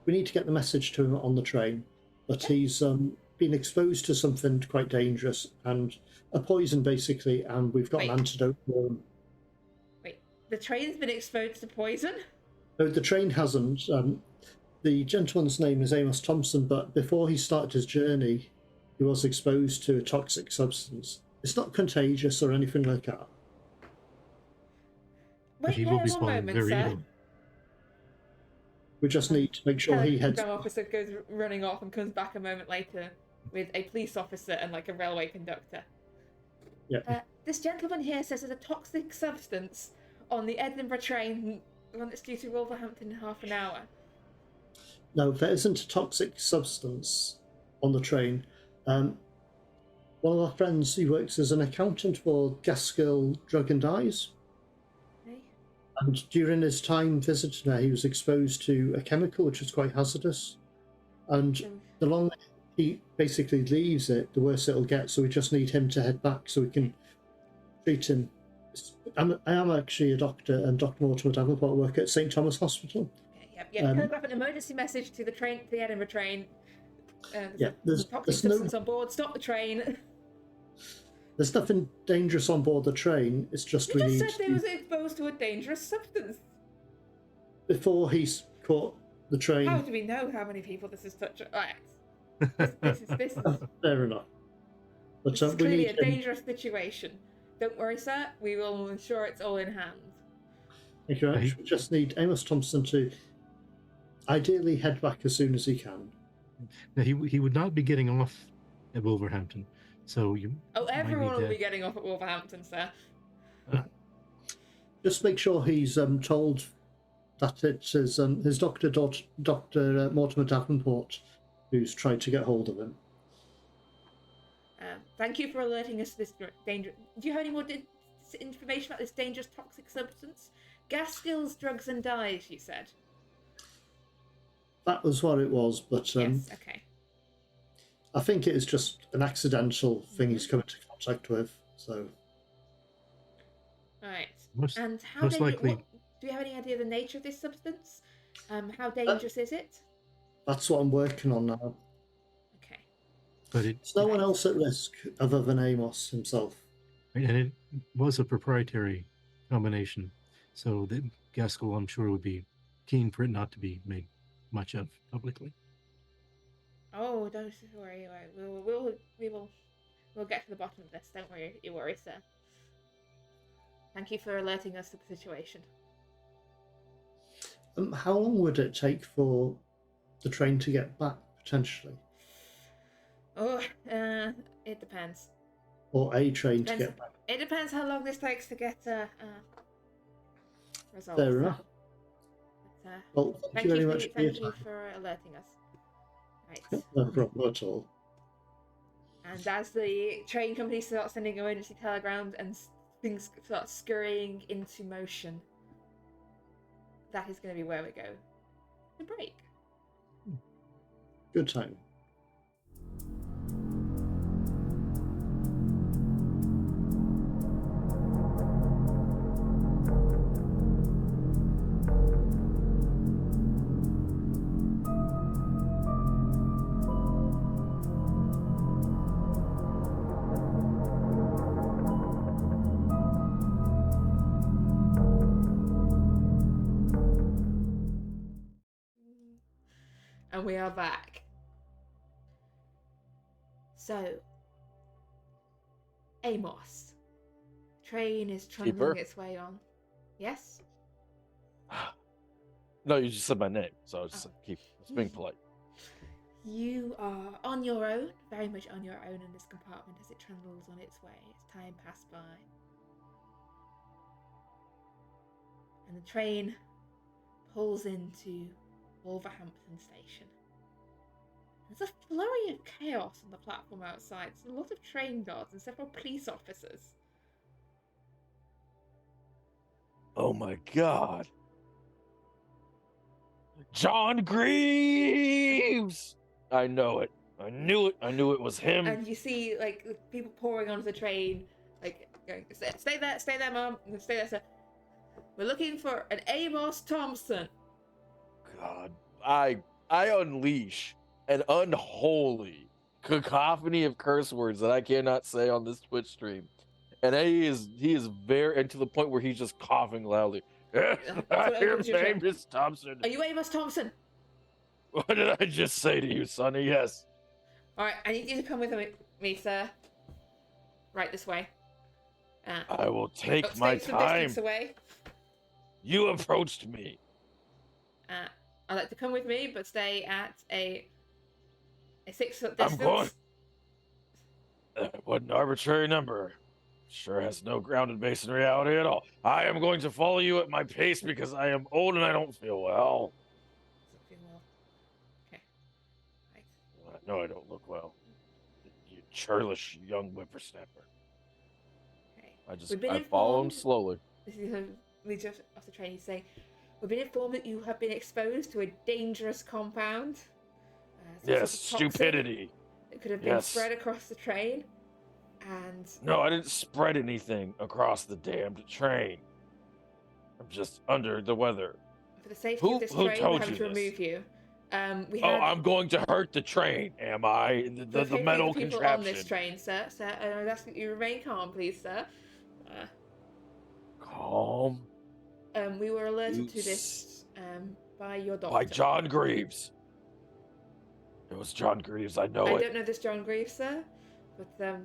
need to get the message to him on the train, but he's been exposed to something quite dangerous and a poison, basically, and we've got an antidote for him. Wait, the train's been exposed to poison? No, the train hasn't. The gentleman's name is Amos Thompson, but before he started his journey, he was exposed to a toxic substance. It's not contagious or anything like that. Wait here one moment, sir. Ill. We just need to make sure he heads. The officer goes running off and comes back a moment later with a police officer and like a railway conductor. Yeah. This gentleman here says there's a toxic substance on the Edinburgh train, the one that's due to Wolverhampton in half an hour. No, there isn't a toxic substance on the train. One of our friends, he works as an accountant for Gaskell Drug and Dyes. And during his time visiting there, he was exposed to a chemical which was quite hazardous. And the longer he basically leaves it, the worse it'll get. So we just need him to head back so we can treat him. I am actually a doctor, and Dr. Mortimer Davenport work at St. Thomas Hospital. Okay, yeah. Telegraph an emergency message to the train, to the Edinburgh train. There's toxic substance on board. Stop the train. There's nothing dangerous on board the train. It's just you just said they was exposed to a dangerous substance. Before he's caught the train. How do we know how many people this is touching? Right. This is fair enough. But this is clearly a dangerous situation. Don't worry, sir. We will ensure it's all in hand. Thank you very much. We just need Amos Thompson to ideally head back as soon as he can. Now, he would not be getting off at Wolverhampton. So everyone will be getting off at Wolverhampton, sir. Just make sure he's told that it's his Dr. Mortimer Davenport who's tried to get hold of him. Thank you for alerting us to this danger. Do you have any more information about this dangerous toxic substance? Gaskell's Drugs and Dyes, you said. That was what it was, but yes, okay. I think it is just an accidental thing he's come into contact with. So, right. And how likely? Do you have any idea of the nature of this substance? How dangerous is it? That's what I'm working on now. Okay. But there's no one else at risk other than Amos himself. And it was a proprietary combination, so that Gaskell, I'm sure, would be keen for it not to be made much of publicly. Oh, don't worry. We'll get to the bottom of this. Don't worry, sir. Thank you for alerting us to the situation. How long would it take for the train to get back, potentially? Oh, it depends. Or a train to get back? It depends how long this takes to get resolve. Fair So, enough. but, Well, thank you very much for your thank you time. for alerting us. Right. No problem at all. And as the train company starts sending emergency telegrams and things start scurrying into motion, that is going to be where we go. The break. Good time. And we are back. So, Amos. Train is trundling Keeper? its way on. Yes? No, you just said my name, so I was just keep. It's being polite. You are on your own, very much on your own in this compartment as it trundles on its way as time passes by. And the train pulls into Wolverhampton Station. There's a flurry of chaos on the platform outside. There's a lot of train guards and several police officers. Oh my god. John Greaves! I know it. I knew it. I knew it was him. And you see, like, people pouring onto the train, like, going, stay there, Mom, stay there, sir. We're looking for an Amos Thompson. God, I unleash an unholy cacophony of curse words that I cannot say on this Twitch stream, and he is very, and to the point where he's just coughing loudly. I hear Amos Thompson. Are you Amos Thompson? What did I just say to you, Sonny? Yes. All right, I need you to come with me, sir. Right this way. I will take my Stay some time. distance away. You approached me. I'd like to come with me, but stay at a 6 foot distance. I'm going. What an arbitrary number. Sure has no grounded base in reality at all. I am going to follow you at my pace because I am old and I don't feel well. Doesn't feel well. Okay. Right. No, I don't look well. You churlish young whippersnapper. Okay. I follow him slowly. This is leads off the train. He's saying, "We've been informed that you have been exposed to a dangerous compound. Yes, stupidity. It could have been spread across the train, and no, I didn't spread anything across the damned train. I'm just under the weather. For the safety of this train, we're having to remove you. I'm going to hurt the train, am I? The metal people contraption. On this train, sir. I would ask that you remain calm, please, sir. Calm? We were alerted to this by your doctor. By John Greaves. It was John Greaves, I know it. I don't know this John Greaves, sir, but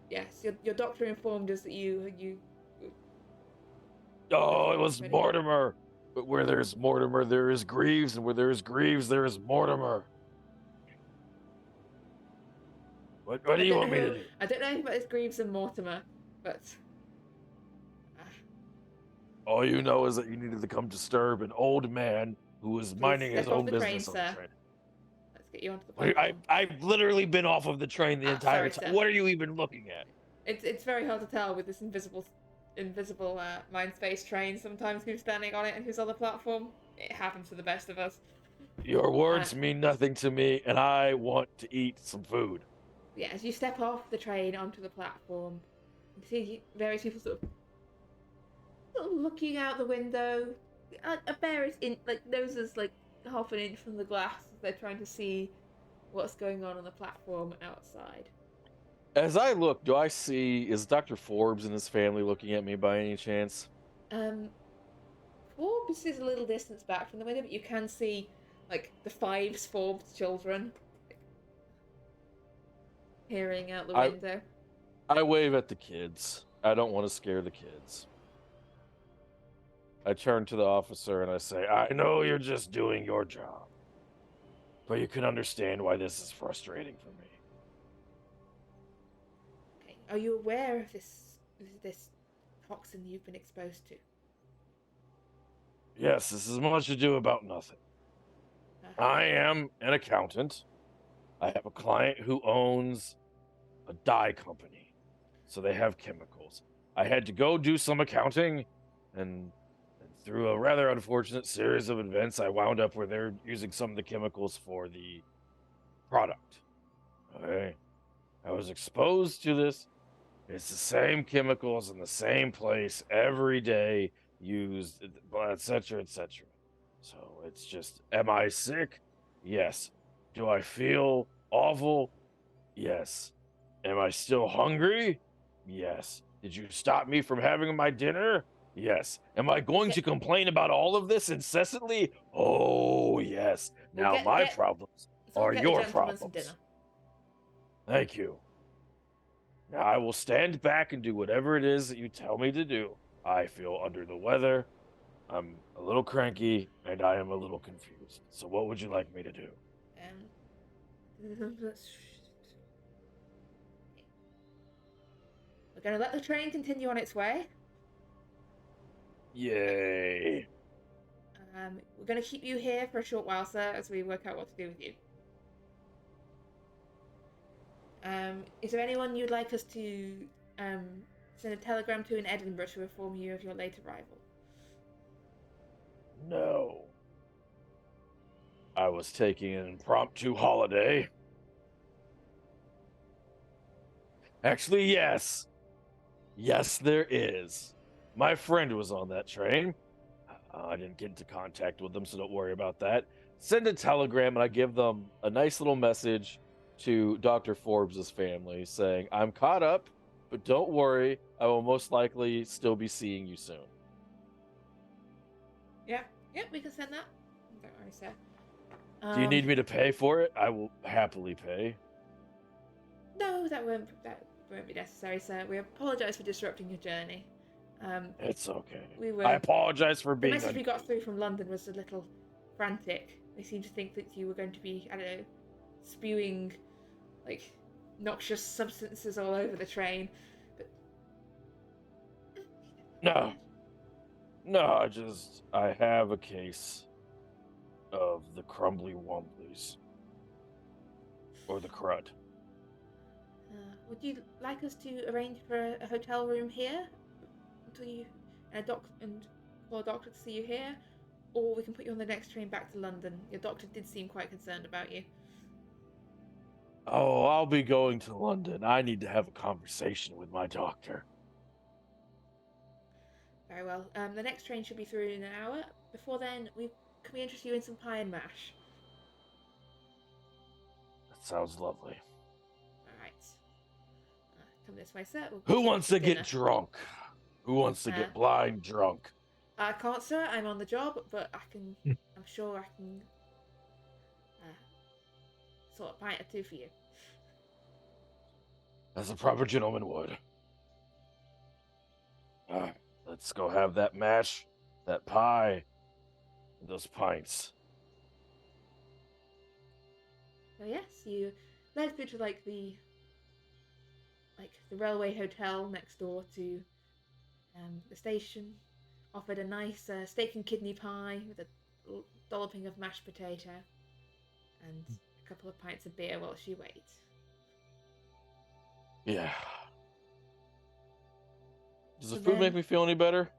yes, your doctor informed us that you. Oh, it was Mortimer. But where there's Mortimer, there is Greaves, and where there is Greaves, there is Mortimer. What do you want me to do? I don't know anything about this Greaves and Mortimer, but... All you know is that you needed to come disturb an old man who was minding his own business on the train. Let's get you onto the platform. I've literally been off of the train the entire time. Sir. What are you even looking at? It's very hard to tell with this invisible mind space train. Sometimes who's standing on it and who's on the platform. It happens to the best of us. Your words mean nothing to me, and I want to eat some food. Yeah, as you step off the train onto the platform, you see various people sort of looking out the window. A bear is in, like, noses like half an inch from the glass as they're trying to see what's going on the platform outside. As I look, do I see, is Dr. Forbes and his family looking at me by any chance? Forbes is a little distance back from the window, but you can see, like, the Fives Forbes children peering out the window. I wave at the kids. I don't want to scare the kids. I turn to the officer and I say, I know you're just doing your job, but you can understand why this is frustrating for me. Okay. Are you aware of this toxin you've been exposed to? Yes, this is much ado about nothing. I am an accountant. I have a client who owns a dye company, so they have chemicals. I had to go do some accounting, and through a rather unfortunate series of events, I wound up where they're using some of the chemicals for the product. Okay, I was exposed to this. It's the same chemicals in the same place every day, used, etc., etc. So it's just, am I sick? Yes. Do I feel awful? Yes. Am I still hungry? Yes. Did you stop me from having my dinner? Yes. Am I going to complain about all of this incessantly? Oh, yes. We'll Now my get problems someone are get the your gentleman some problems. dinner. Thank you. Now I will stand back and do whatever it is that you tell me to do. I feel under the weather. I'm a little cranky and I am a little confused. So what would you like me to do? We're going to let the train continue on its way. Yay. We're going to keep you here for a short while, sir, as we work out what to do with you. Is there anyone you'd like us to send a telegram to in Edinburgh to inform you of your late arrival? No. I was taking an impromptu holiday. Actually, yes. Yes, there is. My friend was on that train. I didn't get into contact with them, so don't worry about that. Send a telegram, and I give them a nice little message to Dr. Forbes' family saying, I'm caught up, but don't worry, I will most likely still be seeing you soon. Yeah, we can send that. Don't worry, sir. Do you need me to pay for it? I will happily pay. No, that won't be necessary, sir. We apologise for disrupting your journey. It's okay. We I apologize for the being message we got through from London was a little frantic. They seemed to think that you were going to be, I don't know, spewing like noxious substances all over the train. But No, I have a case of the crumbly wumblies. Or the crud. Would you like us to arrange for a hotel room here until you and call a doctor to see you here, or we can put you on the next train back to London? Your doctor did seem quite concerned about you. Oh, I'll be going to London. I need to have a conversation with my doctor. Very well. The next train should be through in an hour. Before then, can we interest you in some pie and mash? That sounds lovely. All right. Come this way, sir. Who wants to get drunk? Who wants to get blind drunk? I can't, sir. I'm on the job, but I can. I'm sure I can sort a pint or two for you. As a proper gentleman would. All right, let's go have that mash, that pie, and those pints. So yes, you led through to the railway hotel next door to the station. Offered a nice steak and kidney pie with a dolloping of mashed potato and a couple of pints of beer while she waits. Yeah. Does the food make me feel any better?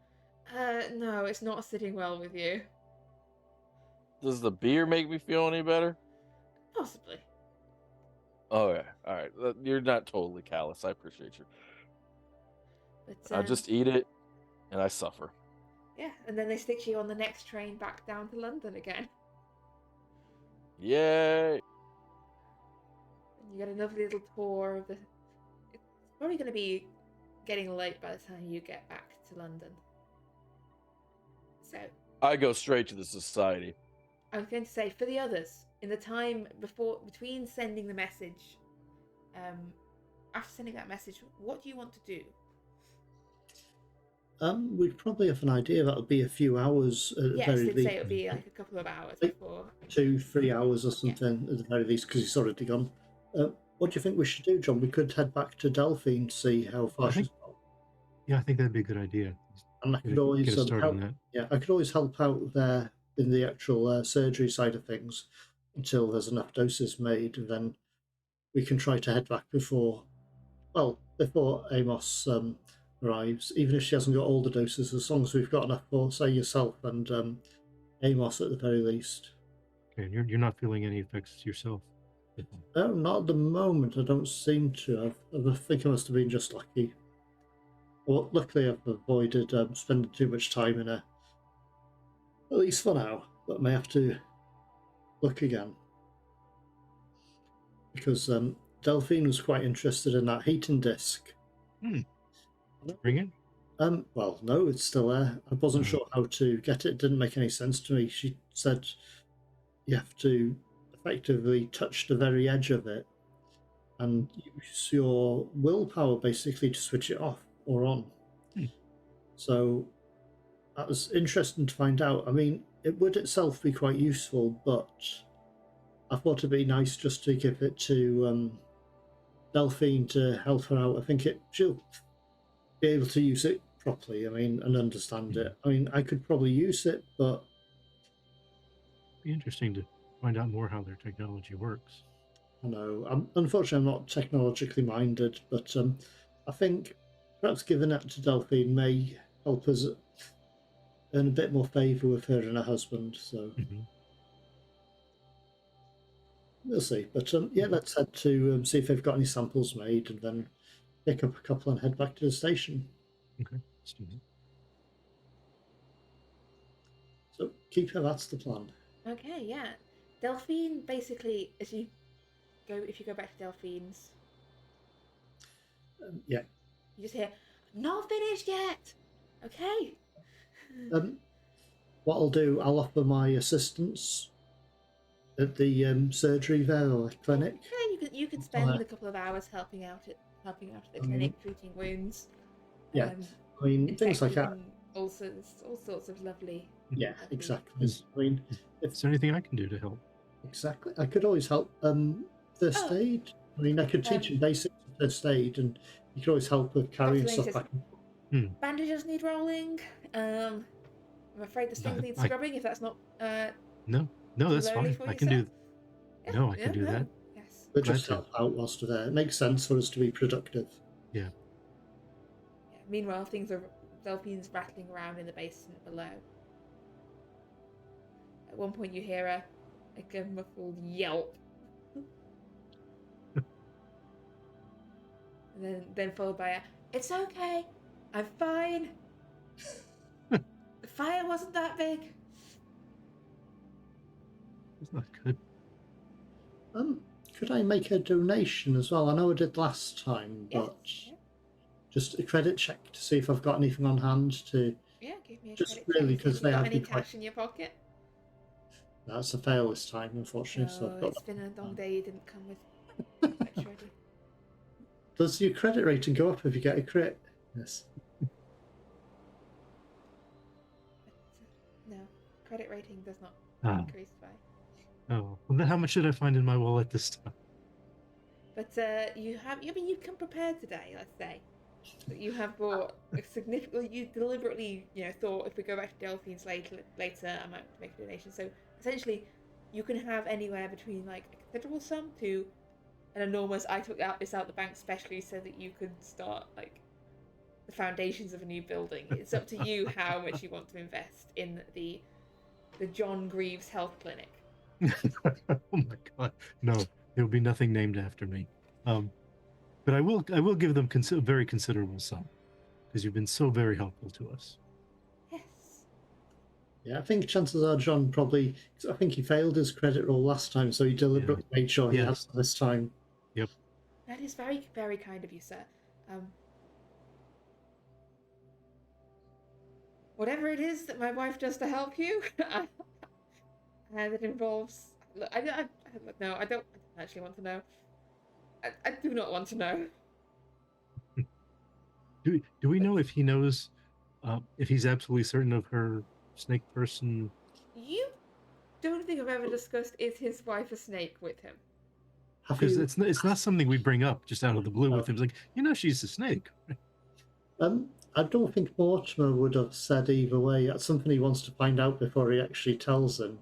No, it's not sitting well with you. Does the beer make me feel any better? Possibly. Okay, all right. You're not totally callous. I appreciate you. But I just eat it, and I suffer. Yeah, and then they stick you on the next train back down to London again. Yay! And you get a lovely little tour of the... It's probably going to be getting late by the time you get back to London. So... I go straight to the society. I was going to say, for the others, in the time between sending the message, after sending that message, what do you want to do? We'd probably have an idea. That'll be a few hours at the very least. Yes, they'd say it'll be like a couple of hours before. 2-3 hours or something at the very least, because he's already gone. What do you think we should do, John? We could head back to Delphine to see how far she's gone. Yeah, I think that'd be a good idea. And I could Get always us started help. on that. Yeah, I could always help out there in the actual surgery side of things until there's enough doses made, and then we can try to head back before Amos arrives. Even if she hasn't got all the doses, as long as we've got enough for, say, yourself and Amos at the very least. Okay, and you're not feeling any effects yourself. No, not at the moment. I don't seem to. I think I must have been just lucky. Well, luckily I've avoided spending too much time in a. At least for now, but may have to look again. Because Delphine was quite interested in that heating disc. Bring it? Well, no, it's still there. I wasn't sure how to get it. It didn't make any sense to me. She said you have to effectively touch the very edge of it and use your willpower basically to switch it off or on. So that was interesting to find out. I mean, it would itself be quite useful, but I thought it'd be nice just to give it to Delphine to help her out. I think she'll be able to use it properly, and understand it. I mean, I could probably use it, but It'd be interesting to find out more how their technology works. I know. Unfortunately, I'm not technologically minded, but I think perhaps giving that to Delphine may help us earn a bit more favour with her and her husband. So we'll see. But yeah, let's head to see if they've got any samples made, and then pick up a couple and head back to the station. Okay, let's do that. So keep her. That's the plan. Okay, yeah. Delphine, basically, if you go back to Delphine's, Yeah. you just hear, "Not finished yet." Okay. What I'll do, I'll offer my assistance at the surgery there or the clinic. Yeah, you could spend a couple of hours helping out at the clinic, treating wounds. Yeah, I mean things like that. All sorts of lovely. Yeah, exactly. I mean, Is there anything I can do to help? Exactly. I could always help first aid. I mean, I could teach him basics of first aid, and you could always help with carrying stuff back. Bandages need rolling. I'm afraid the sling needs scrubbing. If that's not No, that's fine. I can do. Yeah, no, I can do that. Yes. But just help out whilst we're there. It makes sense for us to be productive. Yeah. Meanwhile, Delphine's rattling around in the basement below. At one point, you hear a muffled yelp, and then followed by a "It's okay, I'm fine. The fire wasn't that big." It's not good. Could I make a donation as well? I know I did last time, but just a credit check to see if I've got anything on hand to. Yeah, give me a just credit really check. because they have any cash in your pocket. That's a fail this time, unfortunately. So I've got. It's been a long day. You didn't come with much ready. Does your credit rating go up if you get a crit? Yes. No, credit rating does not increase by. Oh, well, then how much did I find in my wallet this time? But you come prepared today. Let's say that you have brought a significant. You deliberately, thought if we go back to Delphine's later, I might make a donation. So essentially, you can have anywhere between like a considerable sum to an enormous. I took this out the bank specially so that you could start like the foundations of a new building. It's up to you how much you want to invest in the John Greaves Health Clinic. Oh my god, no, there will be nothing named after me. But I will give them a very considerable sum because you've been so very helpful to us. Yes. Yeah, I think chances are John probably. I think he failed his credit roll last time, so he deliberately made sure he has this time. Yep. That is very, very kind of you, sir. Whatever it is that my wife does to help you, that involves. Look, I don't actually want to know. I do not want to know. Do we know if he knows, if he's absolutely certain of her snake person? You don't think I've ever discussed is his wife a snake with him? Because it's not something we bring up just out of the blue with him. It's like, she's a snake. I don't think Mortimer would have said either way. That's something he wants to find out before he actually tells him,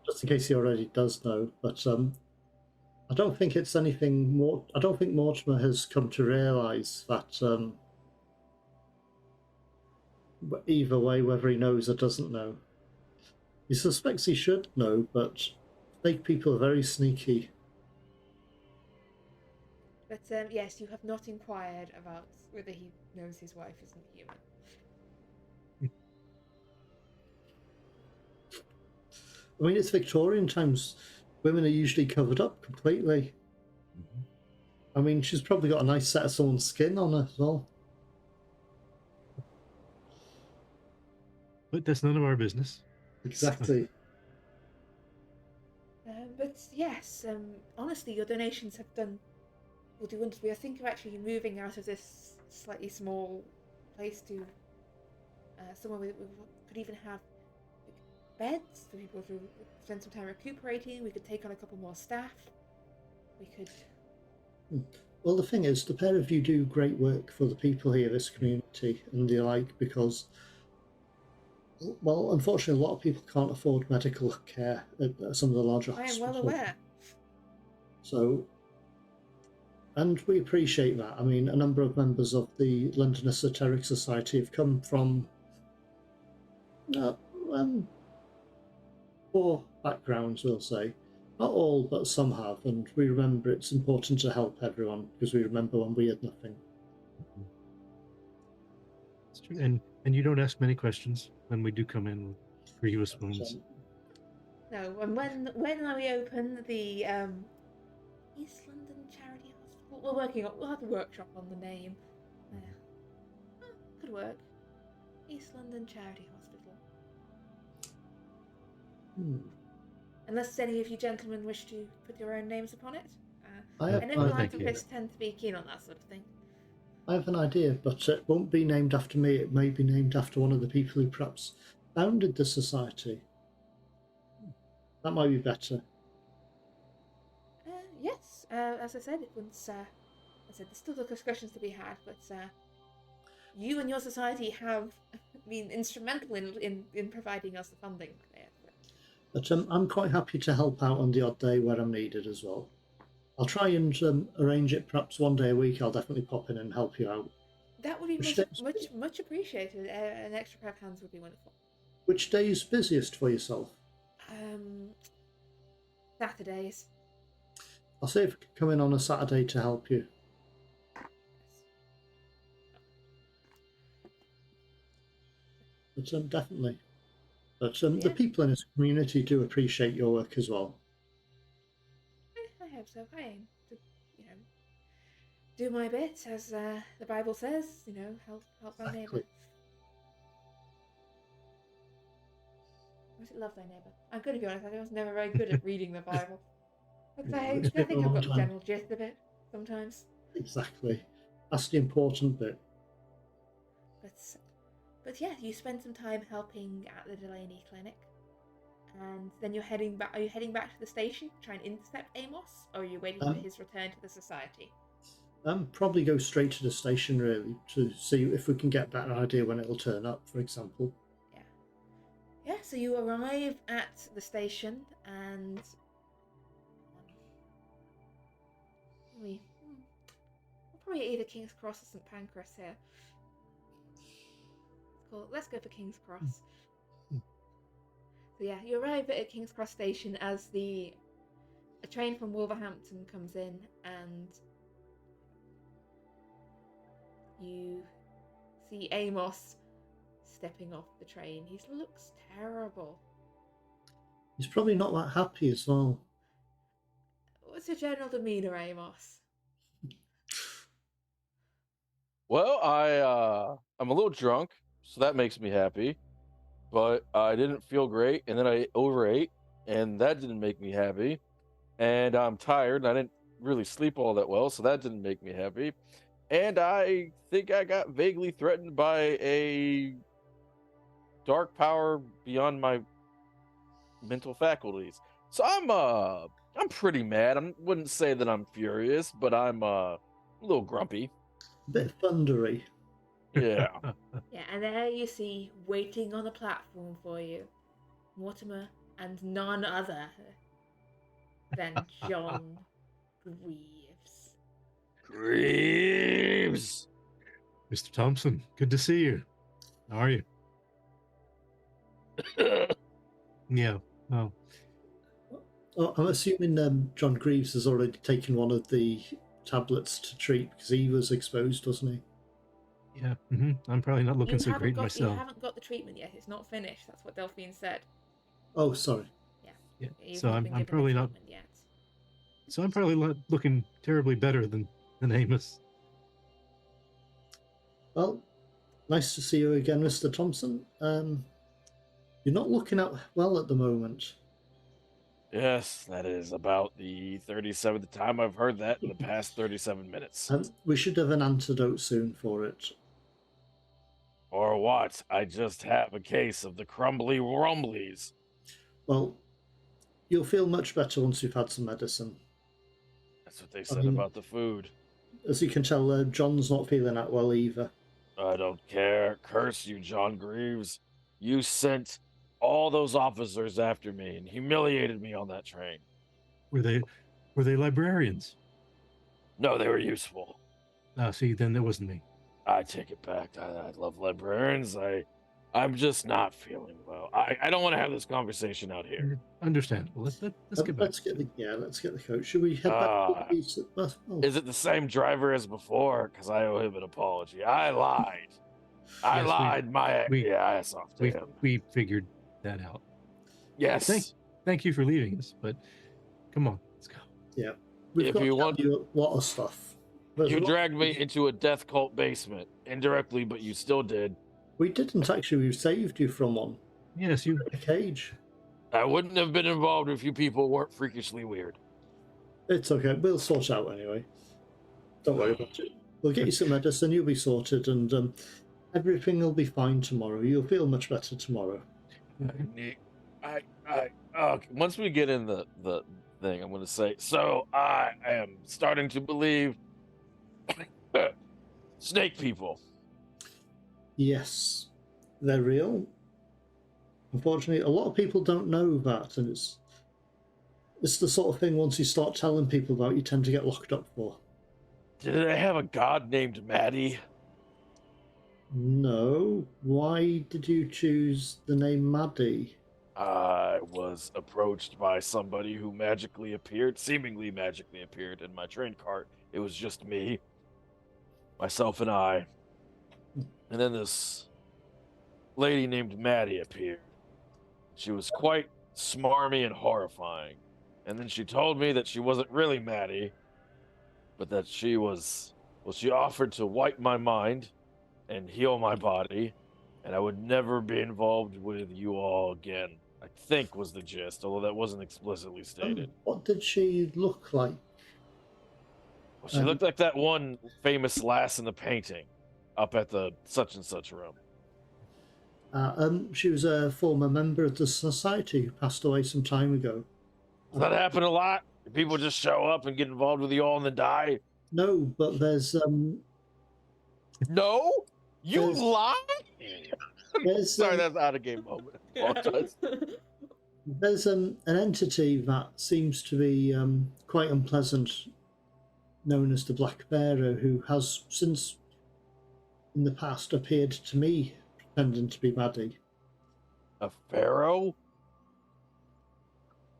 just in case he already does know. But I don't think it's anything more. I don't think Mortimer has come to realise that either way, whether he knows or doesn't know. He suspects he should know, but snake people are very sneaky. But yes, you have not inquired about whether he knows his wife isn't human. I mean, it's Victorian times. Women are usually covered up completely. I mean, she's probably got a nice set of someone's skin on her as well. But that's none of our business. Exactly. But yes, honestly, your donations will do wonders. We are thinking of actually moving out of this slightly small place to somewhere we could even have beds for people to spend some time recuperating. We could take on a couple more staff. We could. Well, the thing is, the pair of you do great work for the people here, this community, and the like, because, well, unfortunately, a lot of people can't afford medical care at some of the larger hospitals. I am well aware. So, and we appreciate that. I mean, a number of members of the London Esoteric Society have come from poor backgrounds, we'll say. Not all, but some have, and we remember it's important to help everyone because we remember when we had nothing. It's true. And you don't ask many questions when we do come in with grievous wounds. No, and when we open the East London Charity Hospital, we'll have a workshop on the name. Could work. East London Charity Hospital. Unless any of you gentlemen wish to put your own names upon it. I know philanthropists tend to be keen on that sort of thing. I have an idea, but it won't be named after me. It may be named after one of the people who perhaps founded the society. That might be better. Yes, as I said, there's still discussions to be had, but you and your society have been instrumental in providing us the funding there. But I'm quite happy to help out on the odd day where I'm needed as well. I'll try and arrange it perhaps one day a week. I'll definitely pop in and help you out. That would be much appreciated. An extra pair of hands would be wonderful. Which day is busiest for yourself? Saturdays. I'll see if I can come in on a Saturday to help you. But definitely. But the people in this community do appreciate your work as well. I hope so. I aim to, do my bit, as the Bible says. Help thy neighbour. Was it love thy neighbour? I'm going to be honest. I was never very good at reading the Bible. But I think I've got the general gist of it sometimes. Exactly. That's the important bit. But yeah, you spend some time helping at the Delaney clinic, and then you're heading back. Are you heading back to the station to try and intercept Amos, or are you waiting for his return to the society? Probably go straight to the station, really, to see if we can get a better idea when it'll turn up, for example. Yeah, so you arrive at the station, and we'll probably either King's Cross or St Pancras here. Cool. Let's go for King's Cross. So yeah, you arrive at King's Cross station as a train from Wolverhampton comes in, and you see Amos stepping off the train. He looks terrible. He's probably not that happy as well. What's your general demeanour, Amos? Well, I'm a little drunk, so that makes me happy. But I didn't feel great, and then I overate, and that didn't make me happy. And I'm tired, and I didn't really sleep all that well, so that didn't make me happy. And I think I got vaguely threatened by a dark power beyond my mental faculties. So I'm pretty mad. I wouldn't say that I'm furious, but I'm a little grumpy. A bit thundery. Yeah. Yeah, and there you see, waiting on the platform for you, Mortimer and none other than John Greaves. Greaves. Mr. Thompson, good to see you. How are you? Yeah. Well, Oh, I'm assuming John Greaves has already taken one of the tablets to treat because he was exposed, wasn't he? yeah. I'm probably not looking so great You myself. haven't got the treatment yet. It's not finished. That's what Delphine said. Oh, sorry. Yeah. You've So not I'm been given probably the not. treatment yet. So I'm probably not looking terribly better than Amos. Well, nice to see you again, Mr. Thompson. You're not looking out well at the moment. Yes, that is about the 37th time I've heard that in the past 37 minutes. We should have an antidote soon for it. Or what? I just have a case of the crumbly rumblies. Well, you'll feel much better once you've had some medicine. That's what they said about the food. As you can tell, John's not feeling that well either. I don't care. Curse you, John Greaves. You sent all those officers after me and humiliated me on that train. Were they librarians? No, they were useful. See, then it wasn't me. I take it back. I love librarians. I'm just not feeling well. I don't want to have this conversation out here. Understandable. Let's get back. Let's get the coach. Should we head back to the Is it the same driver as before? Because I owe him an apology. I lied. I lied my ass off to him. We figured that out. Yes. Thank you for leaving us, but come on, let's go. Yeah. We've got a lot of stuff. You dragged me into a death cult basement. Indirectly, but you still did. We didn't actually. We saved you from one. Yes, you. A cage. I wouldn't have been involved if you people weren't freakishly weird. It's okay. We'll sort out anyway. Don't worry about it. We'll get you some medicine. You'll be sorted, and everything will be fine tomorrow. You'll feel much better tomorrow. Once we get in the thing, I'm going to say, so I am starting to believe snake people. Yes, they're real. Unfortunately, a lot of people don't know that, and it's the sort of thing once you start telling people about, you tend to get locked up for. Did they have a god named Maddie? No. Why did you choose the name Maddie? I was approached by somebody who seemingly magically appeared in my train cart. It was just me, myself and I. And then this lady named Maddie appeared. She was quite smarmy and horrifying. And then she told me that she wasn't really Maddie, but that she offered to wipe my mind and heal my body, and I would never be involved with you all again, I think was the gist, although that wasn't explicitly stated. What did she look like? Well, she looked like that one famous lass in the painting up at the such and such room. She was a former member of the society who passed away some time ago. Does that happen a lot? Do people just show up and get involved with you all and then die? No, but there's No? You lie? There's, Sorry, that's out of game moment. Apologize. There's an entity that seems to be quite unpleasant, known as the Black Bearer, who has since in the past appeared to me pretending to be Maddie. A pharaoh?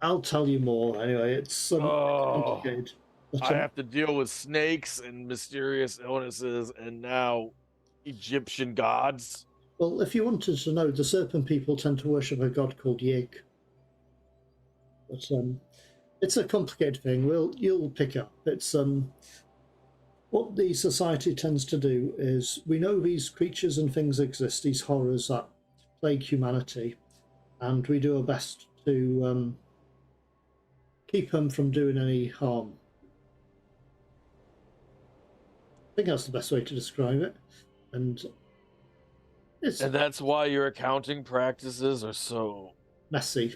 I'll tell you more anyway. It's complicated. But, I have to deal with snakes and mysterious illnesses and now Egyptian gods. Well, if you wanted to know, the serpent people tend to worship a god called Yig. But it's a complicated thing. You'll pick up. It's what the society tends to do is, we know these creatures and things exist, these horrors that plague humanity, and we do our best to keep them from doing any harm. I think that's the best way to describe it. And that's why your accounting practices are so messy.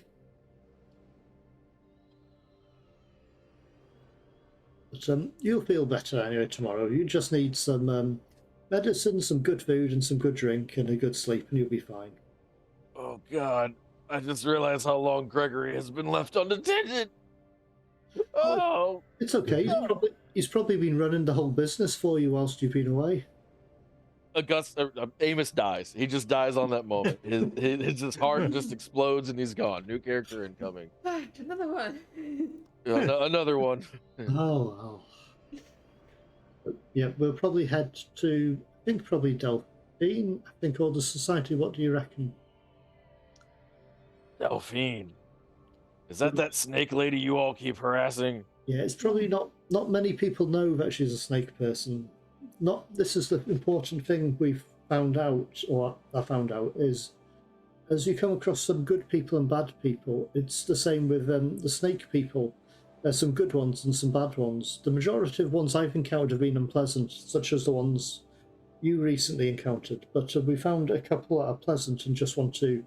But you'll feel better anyway tomorrow. You just need some medicine, some good food, and some good drink, and a good sleep, and you'll be fine. Oh God! I just realized how long Gregory has been left unattended. Oh, It's okay. He's probably been running the whole business for you whilst you've been away. Amos dies. He just dies on that moment. His heart just explodes and he's gone. New character incoming. Another one. Another one. Oh, wow. Yeah, we'll probably head to, I think, probably Delphine, I think, or the Society. What do you reckon? Delphine. Is that snake lady you all keep harassing? Yeah, it's probably not many people know that she's a snake person. This is the important thing we've found out, or I found out, is as you come across some good people and bad people, it's the same with the snake people. There's some good ones and some bad ones. The majority of ones I've encountered have been unpleasant, such as the ones you recently encountered. But we found a couple that are pleasant and just want to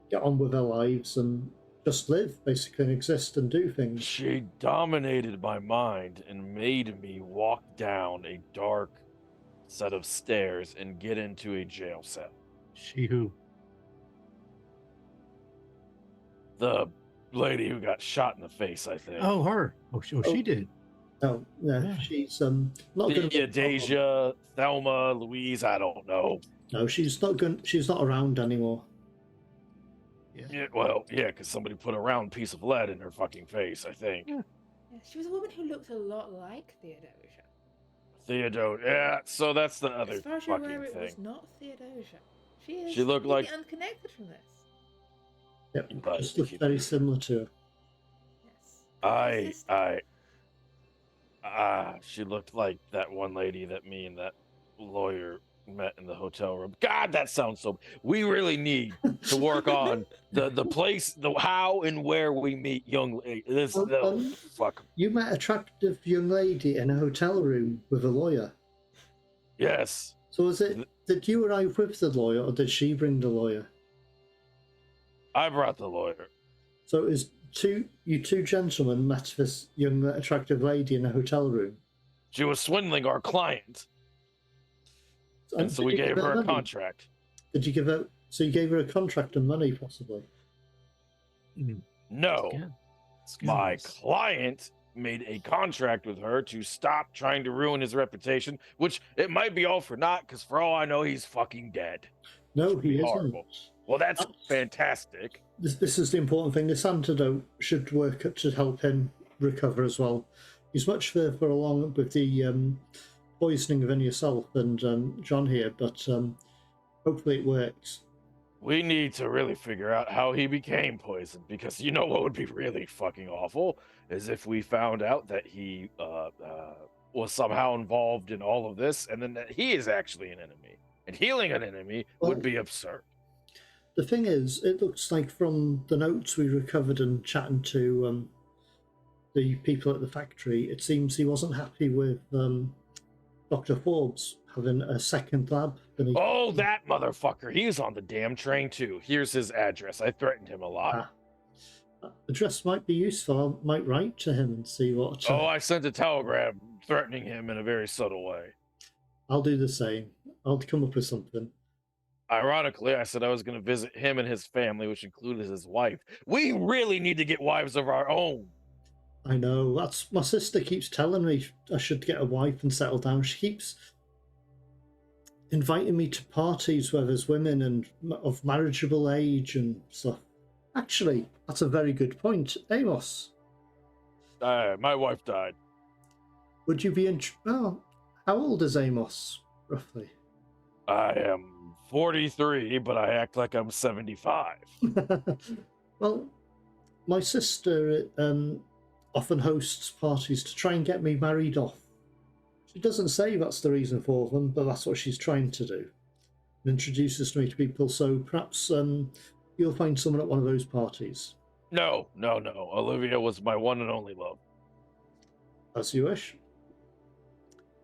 get on with their lives and just live, basically, and exist and do things. She dominated my mind and made me walk down a dark set of stairs and get into a jail cell. She who? The lady who got shot in the face, I think. Oh, her. She did. No, yeah, she's not going to. Deja, Thelma, Louise, I don't know. No, she's not going. She's not around anymore. Yeah, well, yeah, because somebody put a round piece of lead in her fucking face, I think. Yeah, she was a woman who looked a lot like Theodosia. Yeah, so that's the other As far as you're fucking aware, it was thing. not Theodosia. She She looked like unconnected from this. Yep, But just looked very similar to her. Yes. She looked like that one lady that me and that lawyer met in the hotel room. God, that sounds so. We really need to work on the place, the how and where we meet young lady. Fuck. You met an attractive young lady in a hotel room with a lawyer. Yes. So was it? Did you arrive with the lawyer, or did she bring the lawyer? I brought the lawyer. So is you two gentlemen met this young attractive lady in a hotel room? She was swindling our client. And so we gave her a contract. Did you give her? So you gave her a contract and money, possibly? No. My client made a contract with her to stop trying to ruin his reputation, which it might be all for naught, because for all I know, he's fucking dead. No, he isn't. Horrible. Well, that's fantastic. This is the important thing. This antidote should work to help him recover as well. He's much further along with the poisoning than yourself and John here, but hopefully it works. We need to really figure out how he became poisoned, because you know what would be really fucking awful is if we found out that he was somehow involved in all of this, and then that he is actually an enemy. And healing an enemy would be absurd. The thing is, it looks like from the notes we recovered and chatting to the people at the factory, it seems he wasn't happy with Dr. Forbes having a second lab. Oh, that motherfucker. He's on the damn train, too. Here's his address. I threatened him a lot. Address might be useful. I might write to him and see what... I sent a telegram threatening him in a very subtle way. I'll do the same. I'll come up with something. Ironically, I said I was going to visit him and his family, which included his wife. We really need to get wives of our own. I know. That's my sister keeps telling me I should get a wife and settle down. She keeps inviting me to parties where there's women and of marriageable age and stuff. Actually, that's a very good point. Amos. My wife died. Would you be how old is Amos, roughly? I am 43, but I act like I'm 75. Well, my sister often hosts parties to try and get me married off. She doesn't say that's the reason for them, but that's what she's trying to do. And introduces me to people, so perhaps you'll find someone at one of those parties. No. Olivia was my one and only love. As you wish.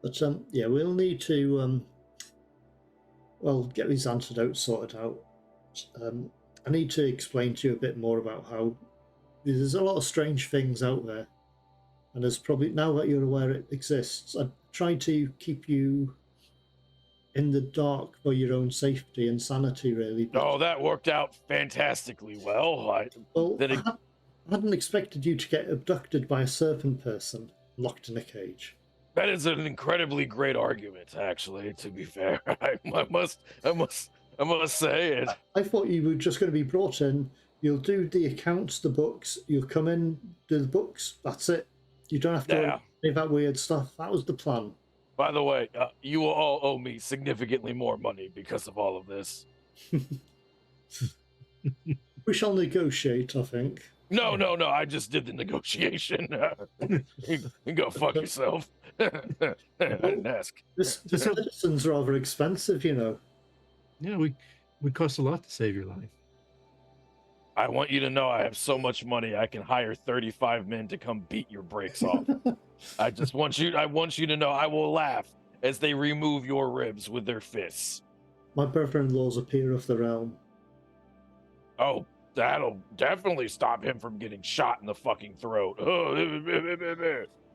But yeah, we'll need to get these antidotes sorted out. I need to explain to you a bit more about how there's a lot of strange things out there, and there's probably, now that you're aware it exists, I try to keep you in the dark for your own safety and sanity, really. But, Oh, that worked out fantastically well. well, Then I hadn't expected you to get abducted by a serpent person locked in a cage. that is an incredibly great argument, actually. To be fair, I must say it. I thought you were just going to be brought in. You'll do the accounts, the books. You'll come in, do the books. That's it. You don't have to Yeah. worry about weird stuff. That was the plan. By the way, you will all owe me significantly more money because of all of this. We shall negotiate, I think. No. I just did the negotiation. You can go fuck yourself. I didn't ask. This medicine's rather expensive, you know. Yeah, would cost a lot to save your life. I want you to know I have so much money I can hire 35 men to come beat your brakes off. I want you to know I will laugh as they remove your ribs with their fists. My brother-in-law's a peer of the realm. Oh, that'll definitely stop him from getting shot in the fucking throat.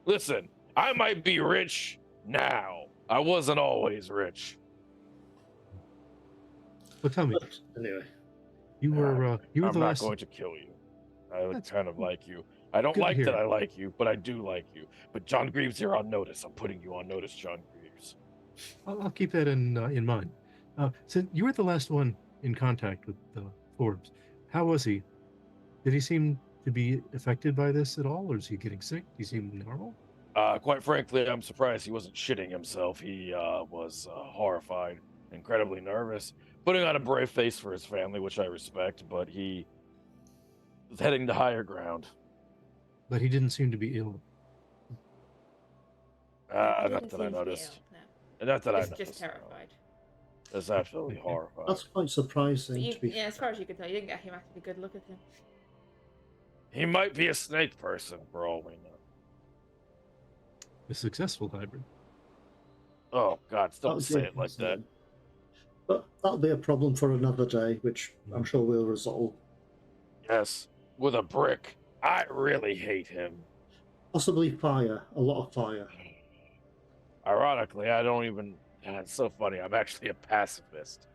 Listen, I might be rich now. I wasn't always rich. Well, tell me, But anyway, you were the I'm not last. going to kill you. I That's kind of like you. I don't good to like hear. that I like you, but I do like you. But John Greaves, you're on notice. I'm putting you on notice, John Greaves. I'll keep that in mind. So you were the last one in contact with Forbes. How was he? Did he seem to be affected by this at all, or is he getting sick? He seemed normal. Quite frankly, I'm surprised he wasn't shitting himself. He was horrified, incredibly nervous, putting on a brave face for his family, which I respect, but he was heading to higher ground. But he didn't seem to be ill. He Not didn't that I seem to be noticed. ill, no. Not that I Just noticed. terrified. That's absolutely horrified. that's quite surprising. But you, To be yeah, as far as you could tell, you didn't get him actually a good look at him. He might be a snake person, for all we know. A successful hybrid. Oh, God, That don't would say be it like that. interesting. But that'll be a problem for another day, which I'm sure we'll resolve. Yes, with a brick. I really hate him. Possibly fire, a lot of fire. Ironically, I don't even... It's so funny. I'm actually a pacifist.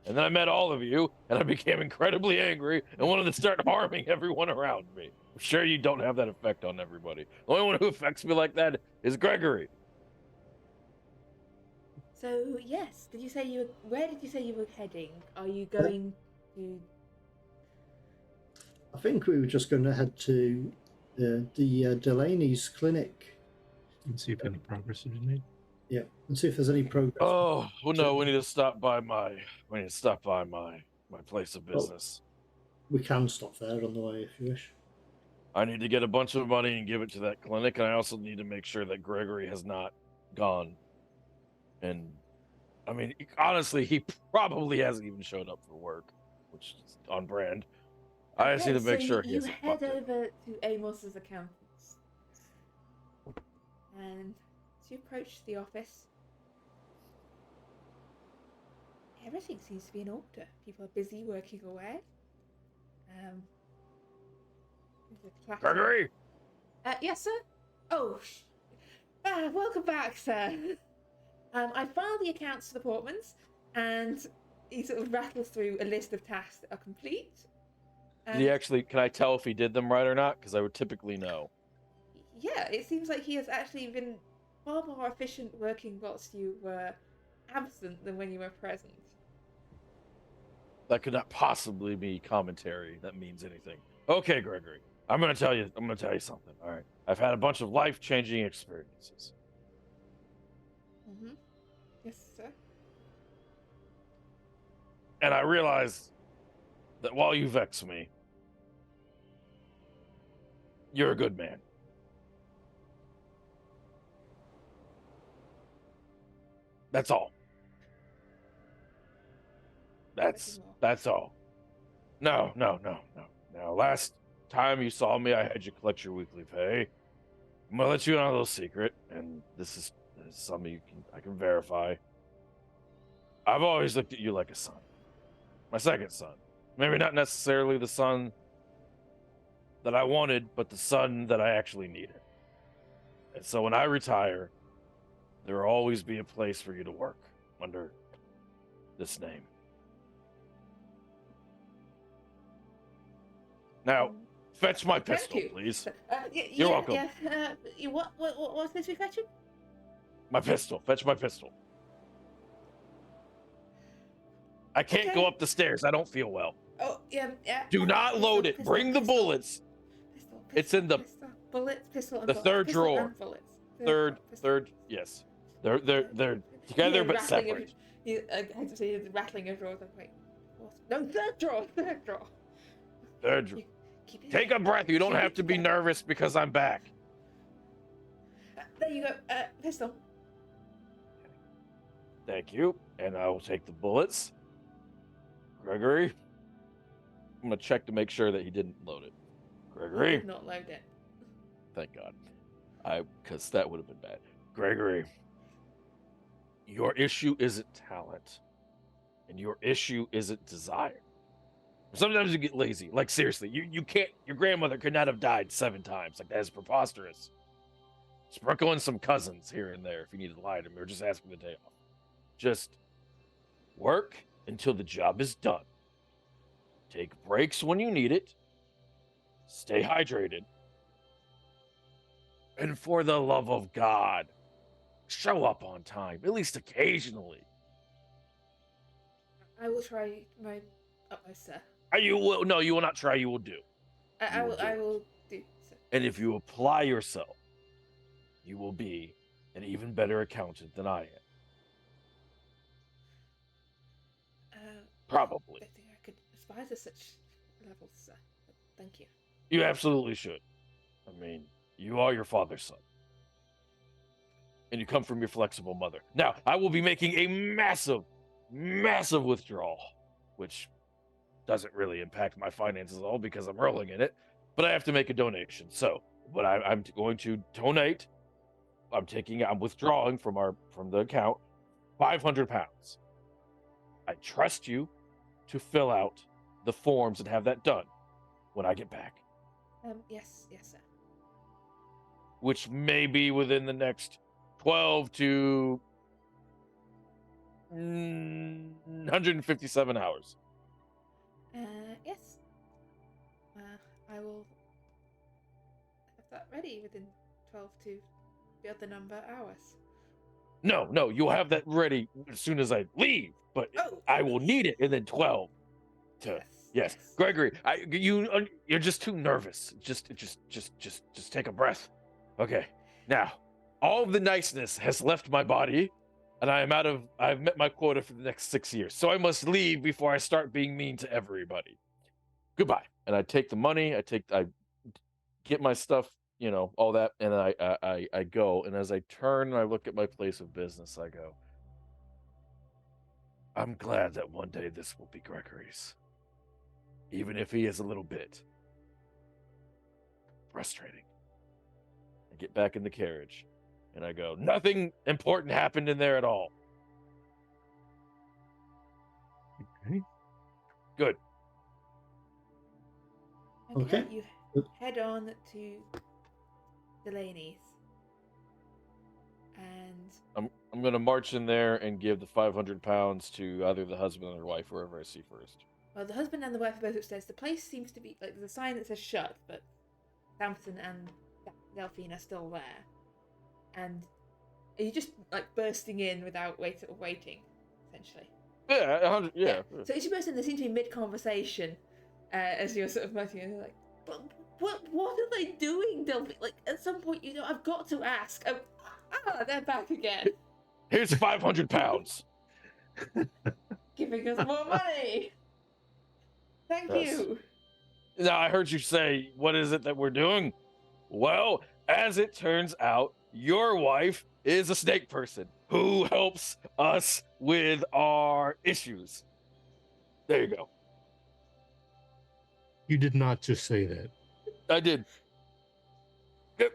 And then I met all of you, and I became incredibly angry and wanted to start harming everyone around me. I'm sure you don't have that effect on everybody. The only one who affects me like that is Gregory. So yes, did you say you were? Where did you say you were heading? Are you going to? I think we were just going to head to the Delaney's clinic. And see if any progress has been made. Yeah, and see if there's any progress. Oh, well, no, we need to stop by my place of business. We can stop there on the way if you wish. I need to get a bunch of money and give it to that clinic, and I also need to make sure that Gregory has not gone. And, I mean, honestly, he probably hasn't even showed up for work, which is on brand. I just need to make sure he you hasn't head fucked it. over to Amos's accountants, and as you approach the office, everything seems to be in order. People are busy working away. There's a clatter. Gregory! Yes, sir. Oh, welcome back, sir. I filed the accounts departments, and he sort of rattles through a list of tasks that are complete. Did he actually, can I tell if he did them right or not? Because I would typically know. Yeah, it seems like he has actually been far more efficient working whilst you were absent than when you were present. That could not possibly be commentary that means anything. Okay, Gregory, I'm gonna tell you something. All right, I've had a bunch of life-changing experiences. Mm-hmm. Yes, sir. And I realize that while you vex me, you're a good man. That's all. That's all. No. Now, last time you saw me, I had you collect your weekly pay. I'm gonna let you in on a little secret, and this is something I can verify. I've always looked at you like a son. My second son. Maybe not necessarily the son that I wanted, but the son that I actually needed. And so when I retire, there will always be a place for you to work under this name. Now, fetch my Thank pistol, you. please. You're welcome. Yeah. What's this we fetching? My pistol. Fetch my pistol. I can't go Okay. up the stairs. I don't feel well. Oh, yeah. Do not Pistol, load it. pistol, Bring the pistol, bullets. Pistol, It's in the pistol, bullets, pistol, and the bullets. third Pistol drawer. and bullets. Third. Yes, they're together but separate. I had to say the rattling of drawers. I'm like, what? No, third drawer. Third drawer. Keep it Take a breath. You don't keep have it to be together. nervous because I'm back. There you go. Pistol. Thank you. And I will take the bullets. Gregory. I'm gonna check to make sure that he didn't load it. I Gregory. did not load it. Thank God. Because that would have been bad. Gregory, your issue isn't talent, and your issue isn't desire. Sometimes you get lazy. Like, seriously, you can't. Your grandmother could not have died 7 times. Like, that is preposterous. Sprinkle in some cousins here and there if you need to lie to me, or just ask me the day off. Just work until the job is done. Take breaks when you need it. Stay hydrated. And for the love of God, show up on time, at least occasionally. I will try my utmost, sir. You will not try, you will do. I will do, sir. And if you apply yourself, you will be an even better accountant than I am. Probably. I think I could aspire to such levels, sir. But thank you. You absolutely should. I mean, you are your father's son. And you come from your flexible mother. Now, I will be making a massive, massive withdrawal, which doesn't really impact my finances at all because I'm rolling in it, but I have to make a donation. So, but I'm going to donate. I'm withdrawing from the account 500 pounds. I trust you to fill out the forms and have that done when I get back. Yes, sir. Which may be within the next 12 to 157 hours. Yes. I will have that ready within 12 to the other number hours. No, you'll have that ready as soon as I leave, but I will need it in then 12 to yes. Gregory, you're just too nervous. Just take a breath. Okay. Now, all of the niceness has left my body, and I've met my quota for the next 6 years. So I must leave before I start being mean to everybody. Goodbye. And I take the money, I get my stuff, all that, and I go. And as I turn and I look at my place of business, I go, I'm glad that one day this will be Gregory's. Even if he is a little bit frustrating. I get back in the carriage and I go, nothing important happened in there at all. Okay. Good. Okay. You head on to Delaney's. And I'm going to march in there and give the 500 pounds to either the husband or the wife, wherever I see first. well, the husband and the wife are both upstairs. The place seems to be like there's a sign that says shut, but Samson and Delphine are still there. And are you just like bursting in without waiting, essentially? Yeah, 100, yeah. So as you burst in, they seem to be mid-conversation as you're sort of muttering, and they're like, but what are they doing, Delphine? Like, at some point, I've got to ask. They're back again. Here's 500 pounds. Giving us more money. Thank you. Now, I heard you say, what is it that we're doing? Well, as it turns out, your wife is a snake person who helps us with our issues. There you go. You did not just say that. I did. Yep.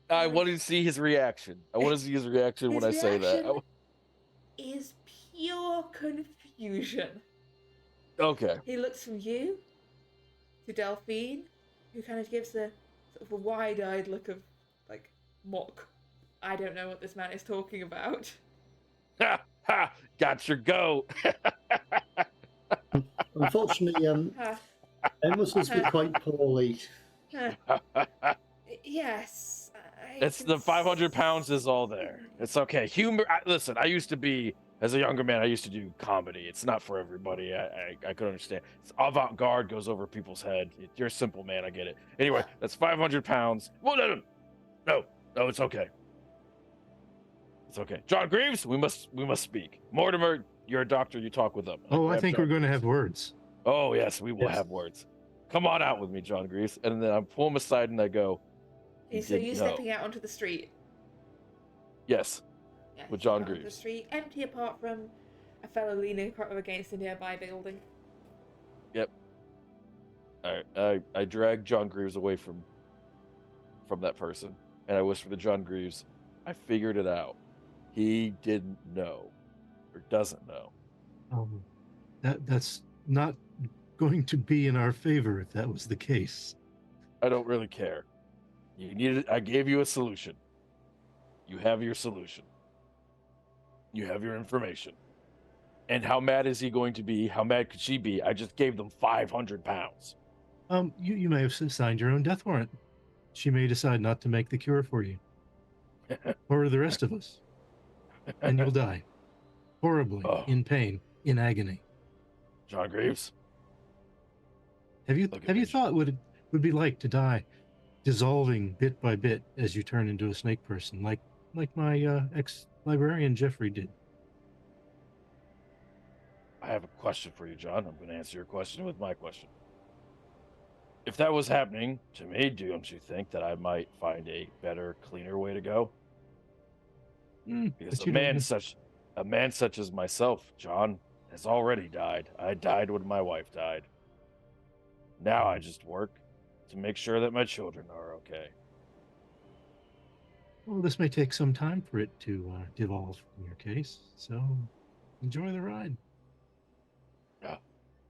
I wanted to see his reaction. When I say that. Is pure confusion. Okay. He looks from you to Delphine, who kind of gives a sort of a wide-eyed look of like mock I don't know what this man is talking about. Ha ha! Got your goat. Unfortunately, Huh, Amos has been huh, quite poorly. huh. Yes, I It's can the 500 pounds is all there. It's okay. Humor. Listen, I used to be, as a younger man, I used to do comedy. It's not for everybody. I could understand. It's avant-garde, goes over people's head. You're a simple man. I get it. Anyway, that's 500 pounds. Well, no, it's okay. It's okay. John Greaves, we must speak. Mortimer, you're a doctor. You talk with them. Oh, I grab think John we're going to Greaves. have words. Oh yes, we will Yes. have words. Come on out with me, John Greaves. And then I pull him aside and I go, Okay, so didn't you know. stepping out onto the street. Yes, Yeah, with you John step out onto the Greaves. street, empty apart from a fellow leaning against a nearby building. Yep. All right. I drag John Greaves away from that person, and I whisper to John Greaves, I figured it out. He didn't know, or doesn't know. That's not going to be in our favor if that was the case. I don't really care. You needed. I gave you a solution. You have your solution. You have your information. And how mad is he going to be? How mad could she be? I just gave them 500 pounds. You may have signed your own death warrant. She may decide not to make the cure for you, or the rest of us, and you'll die horribly, Oh. in pain, in agony. John Greaves. Have you Look at me. thought what it would be like to die, dissolving bit by bit as you turn into a snake person, like my ex-librarian Jeffrey did? I have a question for you, John. I'm going to answer your question with my question. If that was happening to me, don't you think that I might find a better, cleaner way to go? Because But you don't. a man such as myself, John, has already died. I died when my wife died. Now I just work to make sure that my children are okay. Well, this may take some time for it to devolve in your case, so enjoy the ride. Yeah,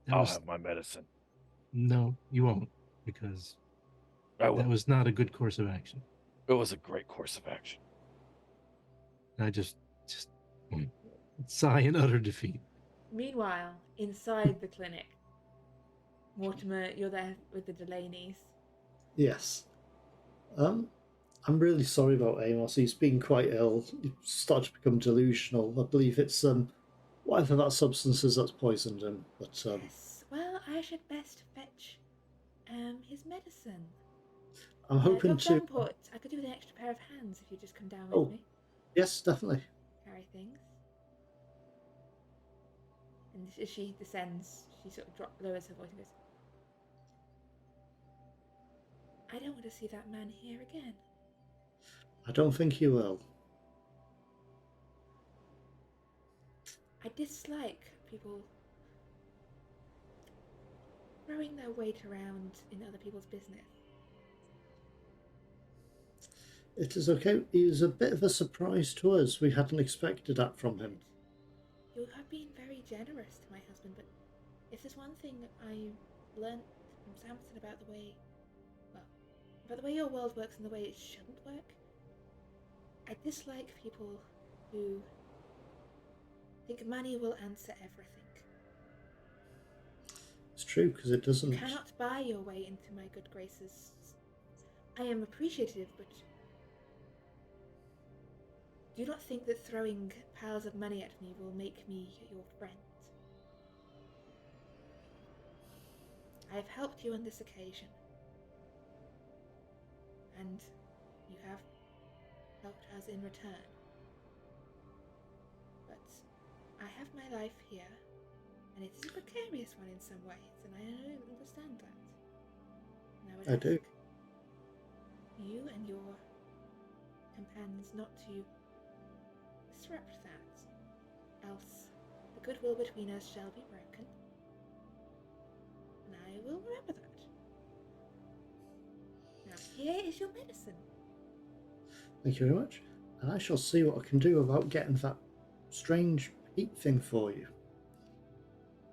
That I'll was have my medicine. no, you won't, because I will. that was not a good course of action. It was a great course of action. I just sigh in utter defeat. Meanwhile, inside the clinic, Mortimer, you're there with the Delaney's. Yes. I'm really sorry about Amos. He's been quite ill. He's started to become delusional. I believe it's whatever that substance is that's poisoned him. But Yes, well, I should best fetch his medicine. I'm hoping Dr. to. Davenport, I could do with an extra pair of hands if you just come down with me. Yes, definitely. Carry things. And as she descends, she sort of lowers her voice and goes, I don't want to see that man here again. I don't think he will. I dislike people throwing their weight around in other people's business. It is okay. He was a bit of a surprise to us. We hadn't expected that from him. You have been very generous to my husband, but if there's one thing I learnt from Samson about the way your world works and the way it shouldn't work, I dislike people who think money will answer everything. It's true, because it doesn't. You cannot buy your way into my good graces. I am appreciative, but do not think that throwing piles of money at me will make me your friend. I have helped you on this occasion, and you have helped us in return. But I have my life here, and it is a precarious one in some ways, and I understand that. And I do. ask you and your companions not to disrupt that, else the goodwill between us shall be broken, and I will remember that. Now, here is your medicine. Thank you very much. And I shall see what I can do about getting that strange heat thing for you.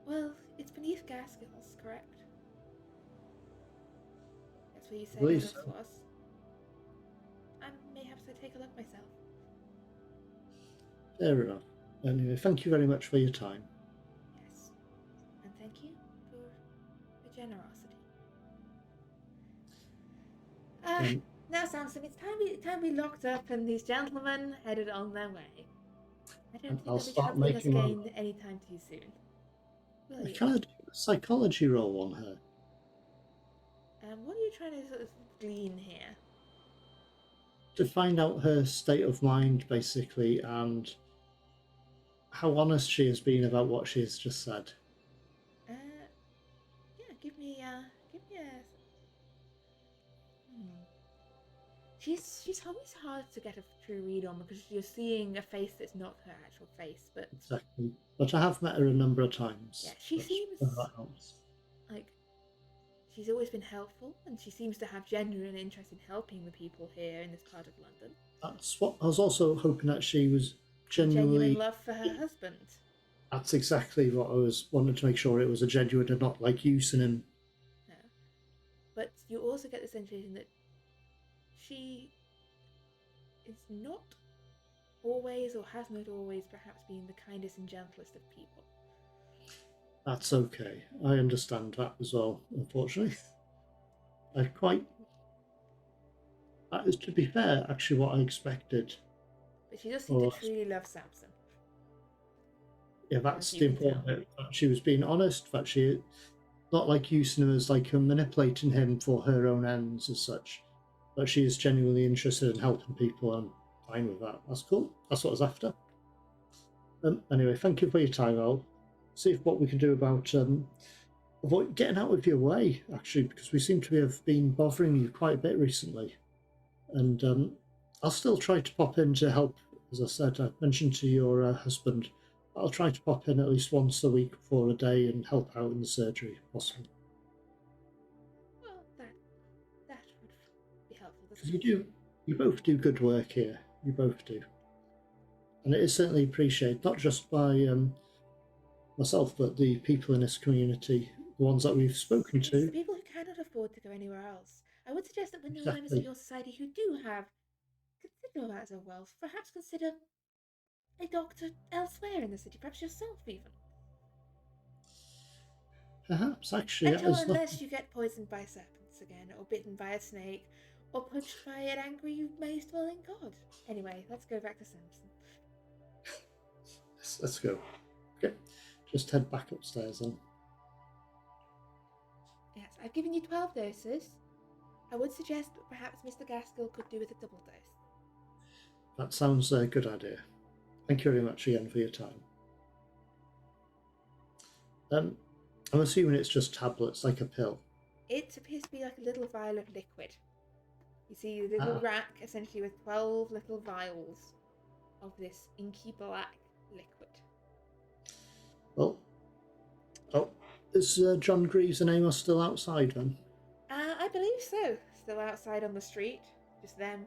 Well, it's beneath Gaskell's, correct? That's where you said believe Amos so. was. I may have to take a look myself. Fair enough. Anyway, thank you very much for your time. Yes. And thank you for your generosity. Um, Now, Samson, it's time we locked up and these gentlemen headed on their way. I don't and think I'll they'll be start troubling us making my. again anytime too soon. Will you? Can I do a psychology roll on her What are you trying to sort of glean here? to find out her state of mind, basically, and how honest she has been about what she has just said? Yeah, give me a. She's always hard to get a true read on because you're seeing a face that's not her actual face, but Exactly. But I have met her a number of times. yeah, she seems that helps. like she's always been helpful, and she seems to have genuine interest in helping the people here in this part of London. That's what I was also hoping that she was genuinely. Genuine love for her husband. That's exactly what I was wanting to make sure it was a genuine and not like using him. No. But you also get the sensation that she is not always, or has not always, perhaps been the kindest and gentlest of people. That's okay. I understand that as well, unfortunately. That is, to be fair, actually what I expected. But she does seem to truly love Samson. Yeah, that's the important bit. That she was being honest, that she not like using him as like manipulating him for her own ends as such. But she is genuinely interested in helping people. I'm fine with that. That's cool. That's what I was after. Anyway, thank you for your time. I'll see what we can do about avoid getting out of your way, actually, because we seem to have been bothering you quite a bit recently. And I'll still try to pop in to help. As I said, I mentioned to your husband, I'll try to pop in at least once a week for a day and help out in the surgery, if possible. Well, that would be helpful. Because you both do good work here. You both do. And it is certainly appreciated, not just by myself, but the people in this community, the ones that we've spoken to. The people who cannot afford to go anywhere else. I would suggest that when the members of your society who do have considerable amounts of wealth, perhaps consider a doctor elsewhere in the city, perhaps yourself even. Perhaps, actually. Unless you get poisoned by serpents again, or bitten by a snake, or punched by an angry, maze-dwelling god. Anyway, let's go back to Samson. Let's go. Okay, just head back upstairs then. Yes, I've given you 12 doses. I would suggest that perhaps Mr. Gaskell could do with a double dose. That sounds a good idea. Thank you very much again for your time. I'm assuming it's just tablets, like a pill. It appears to be like a little vial of liquid. You see a little rack, essentially, with 12 little vials of this inky black liquid. Well, is John Greaves and Amos still outside then? I believe so. Still outside on the street. Just them.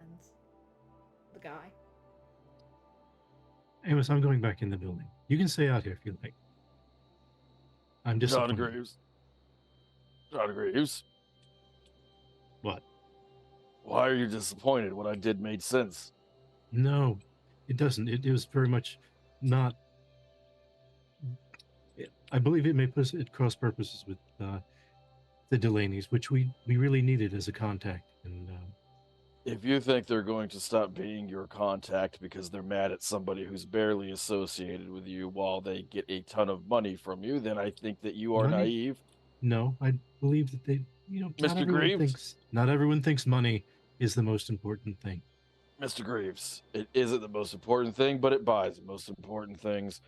And the guy. Amos, I'm going back in the building. You can stay out here if you like. I'm disappointed. John Greaves. John Greaves. What? Why are you disappointed? What I did made sense. No, it doesn't. It was very much not. I believe it may put it cross purposes with the Delaney's, which we really needed as a contact. And if you think they're going to stop being your contact because they're mad at somebody who's barely associated with you while they get a ton of money from you, then I think that you are naive. No, I believe that they, Mr. Greaves? Not everyone thinks money is the most important thing. Mr. Greaves, it isn't the most important thing, but it buys the most important things.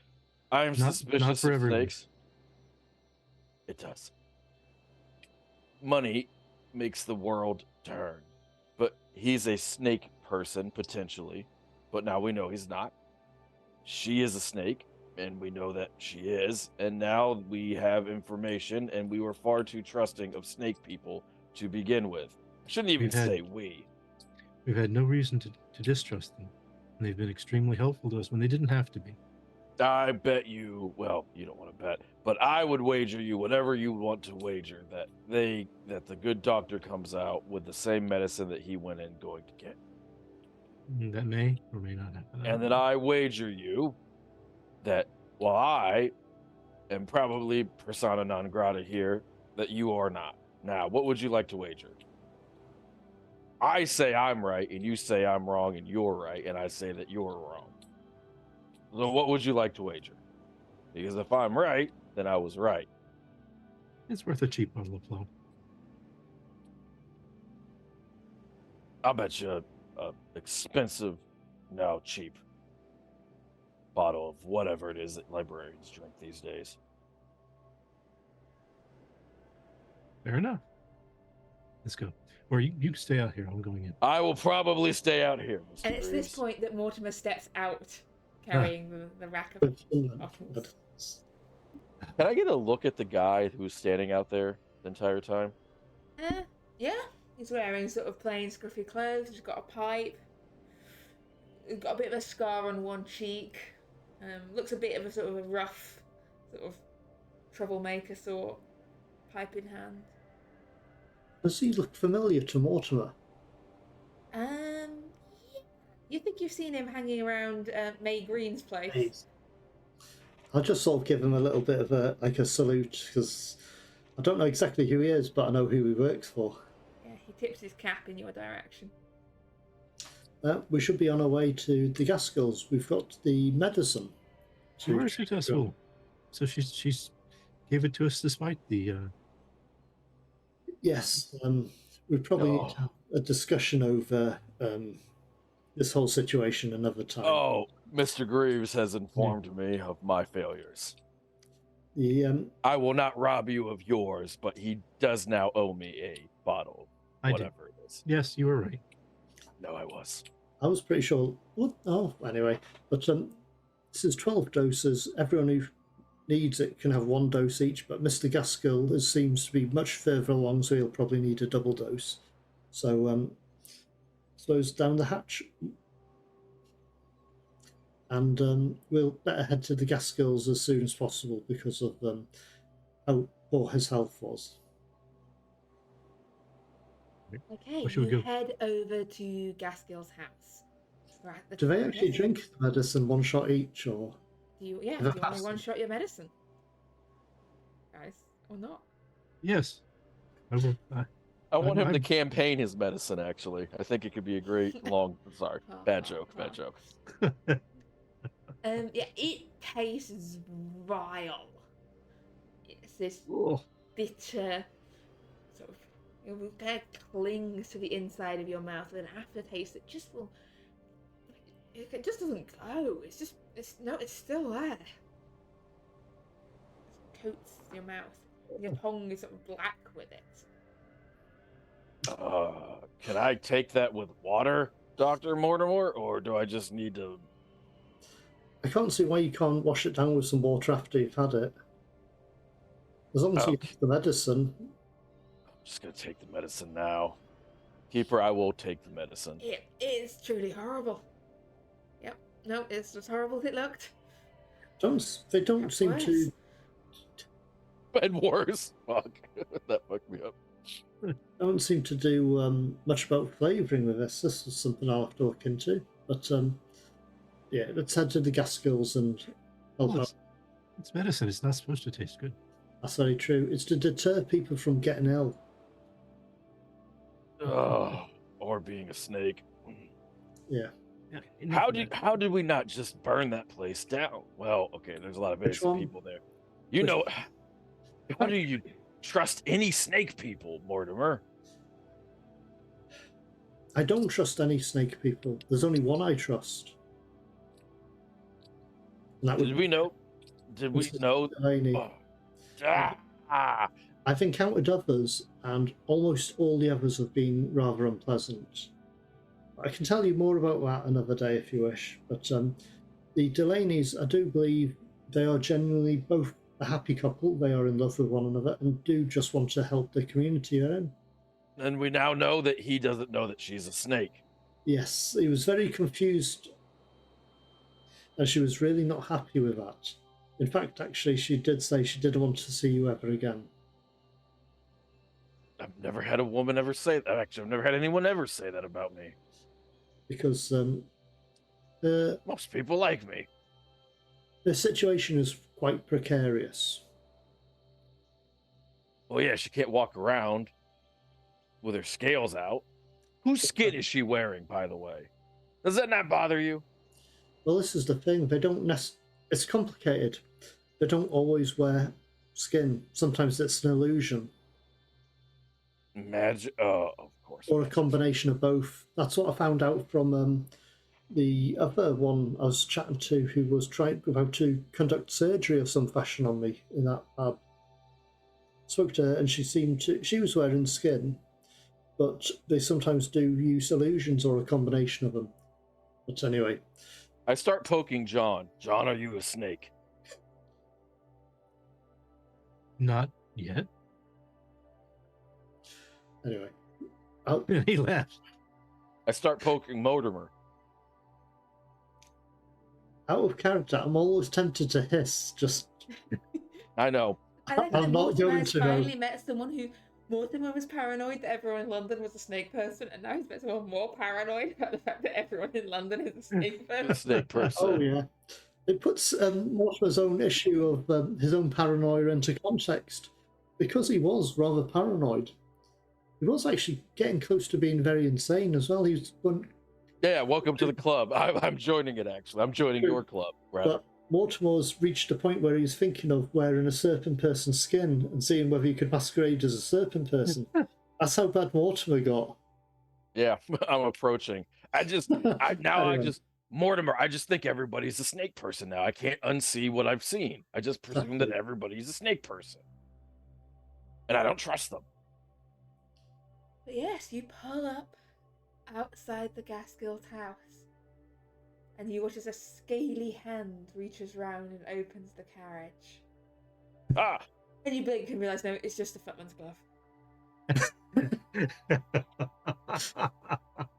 I am suspicious of snakes. It does. Money makes the world turn. But he's a snake person, potentially. But now we know he's not. She is a snake, and we know that she is. And now we have information, and we were far too trusting of snake people to begin with. I shouldn't even say we. We've had no reason to distrust them. And they've been extremely helpful to us when they didn't have to be. I bet you, well, you don't want to bet, but I would wager you whatever you want to wager that the good doctor comes out with the same medicine that he went in going to get. That may or may not happen. And then I wager you that while I am probably persona non grata here, that you are not. Now, what would you like to wager? I say I'm right, and you say I'm wrong, and you're right, and I say that you're wrong. So what would you like to wager? Because if I'm right, then I was right. It's worth a cheap bottle of flow. I'll bet you a expensive, no, cheap bottle of whatever it is that librarians drink these days. Fair enough. Let's go. Or you stay out here. I'm going in. I will probably stay out here, Mr. And it's this Greaves. point that Mortimer steps out, carrying the rack of bottles. Can I get a look at the guy who's standing out there the entire time? Yeah. He's wearing sort of plain, scruffy clothes. He's got a pipe. He's got a bit of a scar on one cheek. Looks a bit of a sort of a rough, sort of troublemaker sort. Pipe in hand. Does he look familiar to Mortimer? Yeah. You think you've seen him hanging around May Green's place? Hey. I'll just sort of give him a little bit of a salute, because I don't know exactly who he is, but I know who he works for. Yeah, he tips his cap in your direction. We should be on our way to the Gaskell's. We've got the medicine. Where is it? Oh, so she's gave it to us despite the. Yes, we probably need to have a discussion over this whole situation another time. Oh, Mr. Greaves has informed me of my failures. I will not rob you of yours, but he does now owe me a bottle, whatever it is. Yes, you were right. No, I was. I was pretty sure. What? Oh, anyway. But this is 12 doses. Everyone who needs it can have one dose each, but Mr. Gaskell seems to be much further along, so he'll probably need a double dose. So, close down the hatch. And we'll better head to the Gaskells as soon as possible because of how poor his health was. Okay, Where should we you go? head over to Gaskell's house. Right, Do they actually drink the medicine one shot each, or? Do you only one-shot your medicine? Guys, or not? Yes. I will. I want him to campaign his medicine, actually. I think it could be a great long... Sorry, bad joke. Yeah, it tastes vile. It's this bitter sort of... It kind of clings to the inside of your mouth with an aftertaste that just will... It just doesn't go. It's still there. It coats your mouth. Your tongue is sort of black with it. Can I take that with water, Dr. Mortimer, or do I just need to... I can't see why you can't wash it down with some water after you've had it. As long as you have the medicine. I'm just going to take the medicine now. Keeper, I will take the medicine. It is truly horrible. Yep. No, it's as horrible as it looked. They don't That's seem worse. to... And worse. Fuck. That fucked me up. Don't seem to do much about flavouring with this. This is something I'll have to look into. But yeah, let's head to the Gaskells and help out. It's medicine. It's not supposed to taste good. That's very true. It's to deter people from getting ill. Or being a snake. Yeah. How did we not just burn that place down? Well, okay, there's a lot of innocent people there. You know, how do you trust any snake people, Mortimer? I don't trust any snake people. There's only one I trust. Did we know? Delany. I've encountered others, and almost all the others have been rather unpleasant. I can tell you more about that another day if you wish. But the Delaney's, I do believe they are genuinely both a happy couple. They are in love with one another and do just want to help the community they're in. And we now know that he doesn't know that she's a snake. Yes, he was very confused, and she was really not happy with that. In fact, actually, she did say she didn't want to see you ever again. I've never had a woman ever say that. Actually, I've never had anyone ever say that about me. because the Most people like me. situation is quite precarious. Well, yeah, she can't walk around with her scales out. Whose skin is she wearing, by the way? Does that not bother you? Well, this is the thing. They don't it's complicated. They don't always wear skin. Sometimes it's an illusion. Magic. Oh, of course. Or a magic. combination of both. That's what I found out from the other one I was chatting to, who was trying about to conduct surgery of some fashion on me in that lab. Spoke to her, and she was wearing skin, but they sometimes do use illusions or a combination of them. But anyway, I start poking John. John, are you a snake? Not yet. anyway, He laughs. I start poking Mortimer. out of character, I'm always tempted to hiss. Just I know. I like I'm that not Mortimer going has to go. finally met someone who Mortimer was paranoid that everyone in London was a snake person, and now he's met someone more paranoid about the fact that everyone in London is a snake A person. snake person. Oh yeah, it puts Mortimer's own issue of his own paranoia into context, because he was rather paranoid. He was actually getting close to being very insane as well. He was Yeah, welcome to the club. I'm joining it, actually. I'm joining your club, rather. But Mortimer's reached a point where he's thinking of wearing a serpent person's skin and seeing whether he could masquerade as a serpent person. That's how bad Mortimer got. Yeah, I'm approaching. Anyway. Mortimer, I just think everybody's a snake person now. I can't unsee what I've seen. I just presume that Exactly. everybody's a snake person. And I don't trust them. But yes, you pull up outside the gas guild house, and you watch as a scaly hand reaches round and opens the carriage. Ah, And you blink and realise, no, it's just a footman's glove.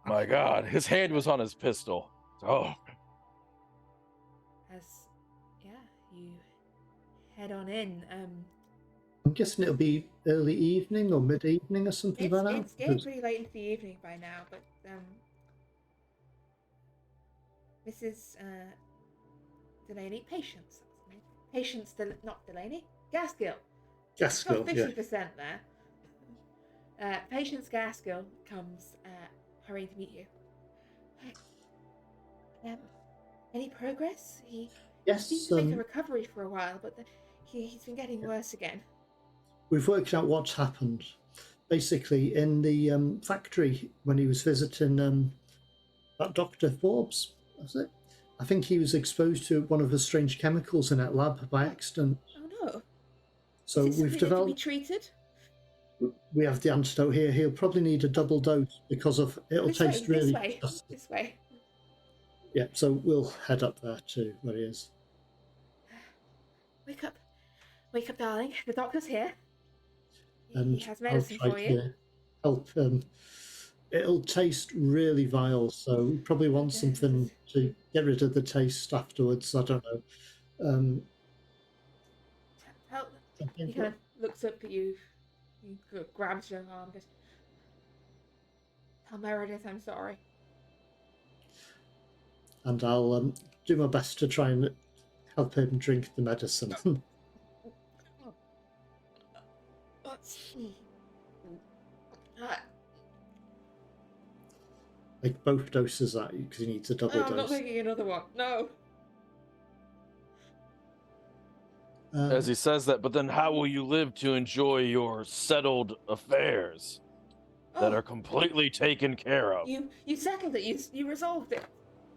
my God. His hand was on his pistol. Oh, As, yeah, you head on in. I'm guessing it'll be early evening or mid-evening or something like that. It's getting pretty late into the evening by now, but Mrs. Delaney, Patience, not Delaney, Gaskill. Gaskell, Got yeah. 50% there. Patience Gaskill comes hurrying to meet you. Any progress? He Yes, seemed to make a recovery for a while, but he's been getting worse again. we've worked out what's happened. Basically, in the factory when he was visiting that Dr. Forbes, was it? I think he was exposed to one of the strange chemicals in that lab by accident. Oh no! So Is it we've something that can be developed. treated? We have the antidote here. He'll probably need a double dose because of it'll taste really. This way. Yeah, so we'll head up there to where he is. Wake up, darling. The doctor's here. And He has medicine I'll for try you. to help. It'll taste really vile, so we probably want something to get rid of the taste afterwards. I don't know. He kind of looks up at you. He grabs your arm. Goes, "Tell Meredith I'm sorry." And I'll do my best to try and help him drink the medicine. Like both doses at you because he needs a double I'm not dose. making another one. No. as he says that, but then how will you live to enjoy your settled affairs that are completely taken care of? You settled it. You resolved it.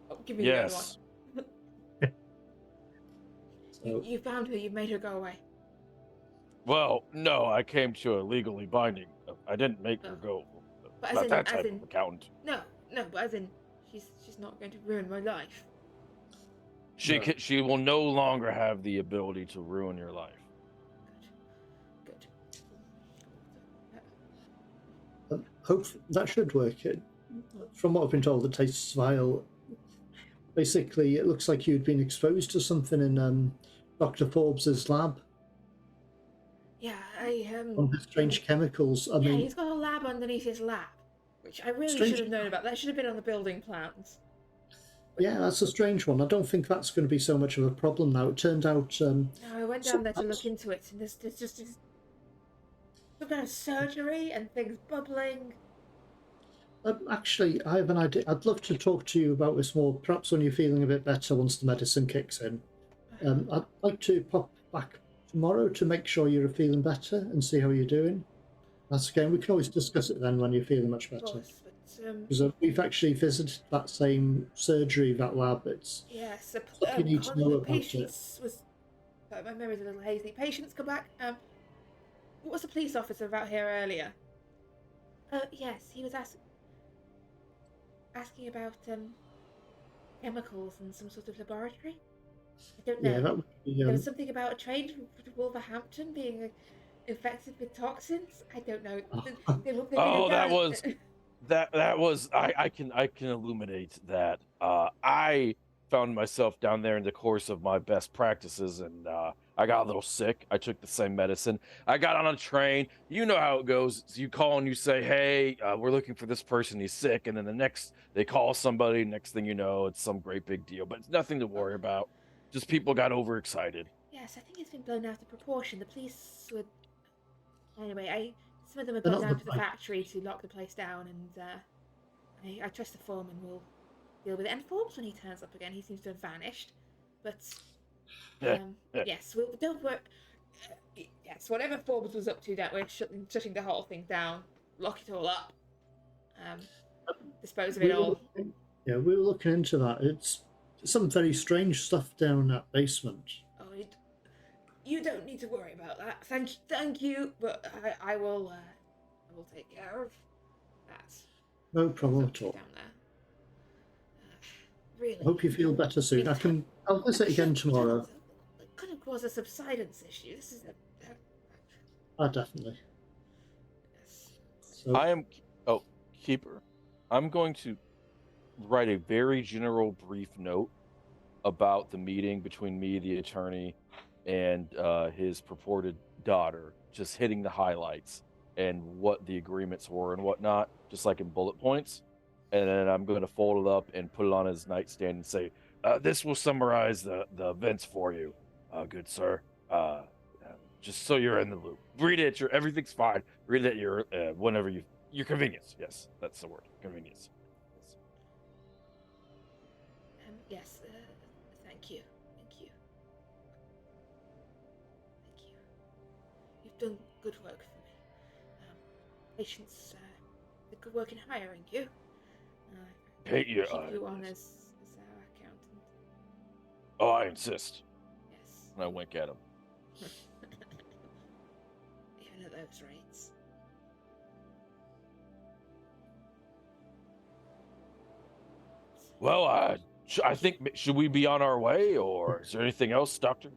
Oh, give me Yes. the other one. You found her. You made her go away. Well, no, I came to a legally binding. I didn't make her go. But Not that type of accountant. No, but as in, she's not going to ruin my life. She will no longer have the ability to ruin your life. Good. Hope that should work. From what I've been told, it tastes vile. Basically, it looks like you'd been exposed to something in Dr. Forbes's lab. Yeah, One of the strange chemicals. I mean, he's got a lab underneath his lab. Which I really Strange. should have known about. That should have been on the building plans. Yeah, that's a strange one. I don't think that's going to be so much of a problem now. It turned out. No, I went down there to look into it, and there's just some kind of surgery and things bubbling. Actually, I have an idea. I'd love to talk to you about this more, perhaps when you're feeling a bit better once the medicine kicks in. I'd like to pop back tomorrow to make sure you're feeling better and see how you're doing. That's again, we can always discuss it then when you're feeling much Of better. course, but Because we've actually visited that same surgery, that lab. It's yes, stuff you need to know about it. patients was. Sorry, my memory's a little hazy. Patients come back. What was the police officer about here earlier? Yes, he was asking about chemicals in some sort of laboratory. I don't know. Yeah, that would be. There was something about a train from Wolverhampton being infected with toxins. I don't know. Oh, that was I can illuminate that. I found myself down there in the course of my best practices, and I got a little sick. I took the same medicine. I got on a train. You know how it goes. So you call and you say, "Hey, we're looking for this person. He's sick." And then they call somebody. Next thing you know, it's some great big deal. But it's nothing to worry about. Just people got overexcited. Yes, I think it's been blown out of proportion. The police would. Anyway, some of them have They're gone not down the to the factory to lock the place down, and I trust the foreman will deal with it. And Forbes, when he turns up again, he seems to have vanished. But yes, don't worry. Yes, whatever Forbes was up to, that we're shutting the whole thing down, lock it all up, dispose of it all. Yeah, we were looking into that. It's some very strange stuff down in that basement. Oh, you don't need to worry about that. Thank you, but I will take care of that. No problem at all. Down there. Really. I hope you feel better soon. I'll visit again tomorrow. It could have caused a subsidence issue. This is Definitely. Yes. So, I am. Oh, Keeper. I'm going to write a very general, brief note about the meeting between me, the attorney, and his purported daughter, just hitting the highlights and what the agreements were and whatnot, just like in bullet points. And then I'm going to fold it up and put it on his nightstand and say, this will summarize the events for you, good sir. Just so you're in the loop. Read it. Everything's fine. Read it at your whenever your convenience. Yes, that's the word. Convenience. Yes. Thank you. Thank you. Thank you. You've done good work for me. Patients did good work in hiring you. Keep you on as our accountant. Oh, I insist. Yes. And I wink at him. Even at those rates. Well, I think, should we be on our way, or is there anything else, Doctor?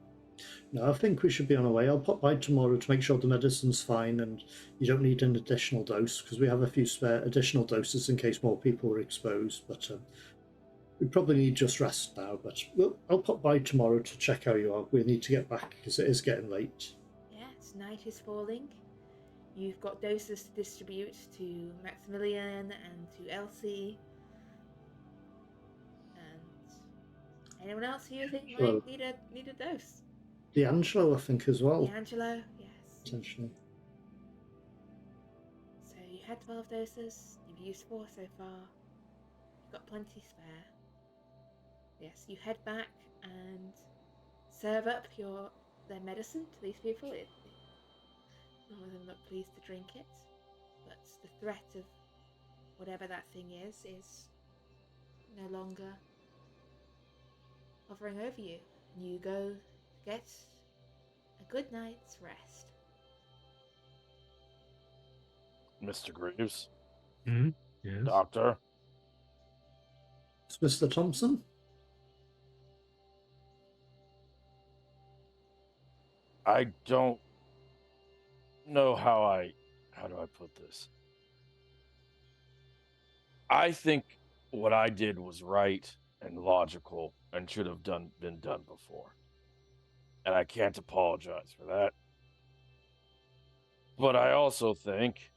no, I think we should be on our way. I'll pop by tomorrow to make sure the medicine's fine and you don't need an additional dose, because we have a few spare additional doses in case more people are exposed. But we probably need just rest now. But I'll pop by tomorrow to check how you are. We need to get back because it is getting late. Yes, night is falling. You've got doses to distribute to Maximilian and to Elsie. And anyone else who you think might need a dose? D'Angelo, I think, as well. D'Angelo, yes. Potentially. So you had 12 doses. You've used 4 so far. You've got plenty spare. Yes, you head back and serve up their medicine to these people. None of them look pleased to drink it, but the threat of whatever that thing is no longer hovering over you. And you go get a good night's rest. Mr. Greaves? Hmm? Yes. Doctor? It's Mr. Thompson. I don't know how do I put this? I think what I did was right and logical and should have been done before. And I can't apologize for that. But I also think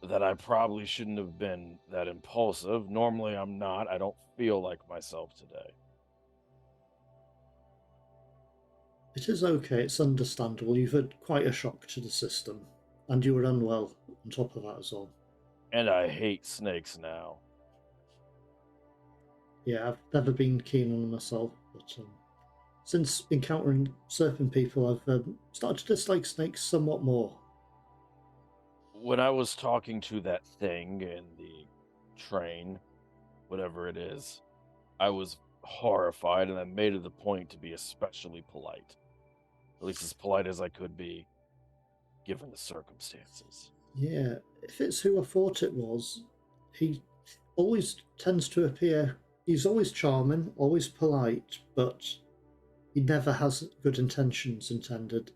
that I probably shouldn't have been that impulsive. Normally, I'm not. I don't feel like myself today. It is okay, it's understandable. You've had quite a shock to the system, and you were unwell on top of that as well. And I hate snakes now. Yeah, I've never been keen on them myself, but since encountering serpent people, I've started to dislike snakes somewhat more. When I was talking to that thing in the train, whatever it is, I was horrified, and I made it a point to be especially polite. At least as polite as I could be, given the circumstances. Yeah, if it's who I thought it was, he always tends to appear. He's always charming, always polite, but he never has good intentions intended.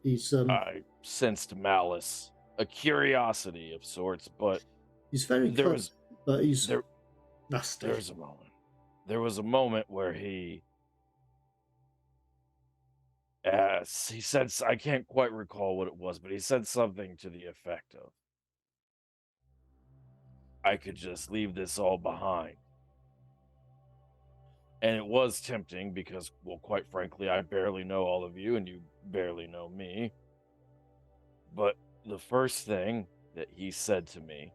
I sensed malice, a curiosity of sorts, but he's very there clever, was but he's there nasty. there's a moment. There was a moment where he said, I can't quite recall what it was, but he said something to the effect of, I could just leave this all behind. And it was tempting because, well, quite frankly, I barely know all of you and you barely know me. But the first thing that he said to me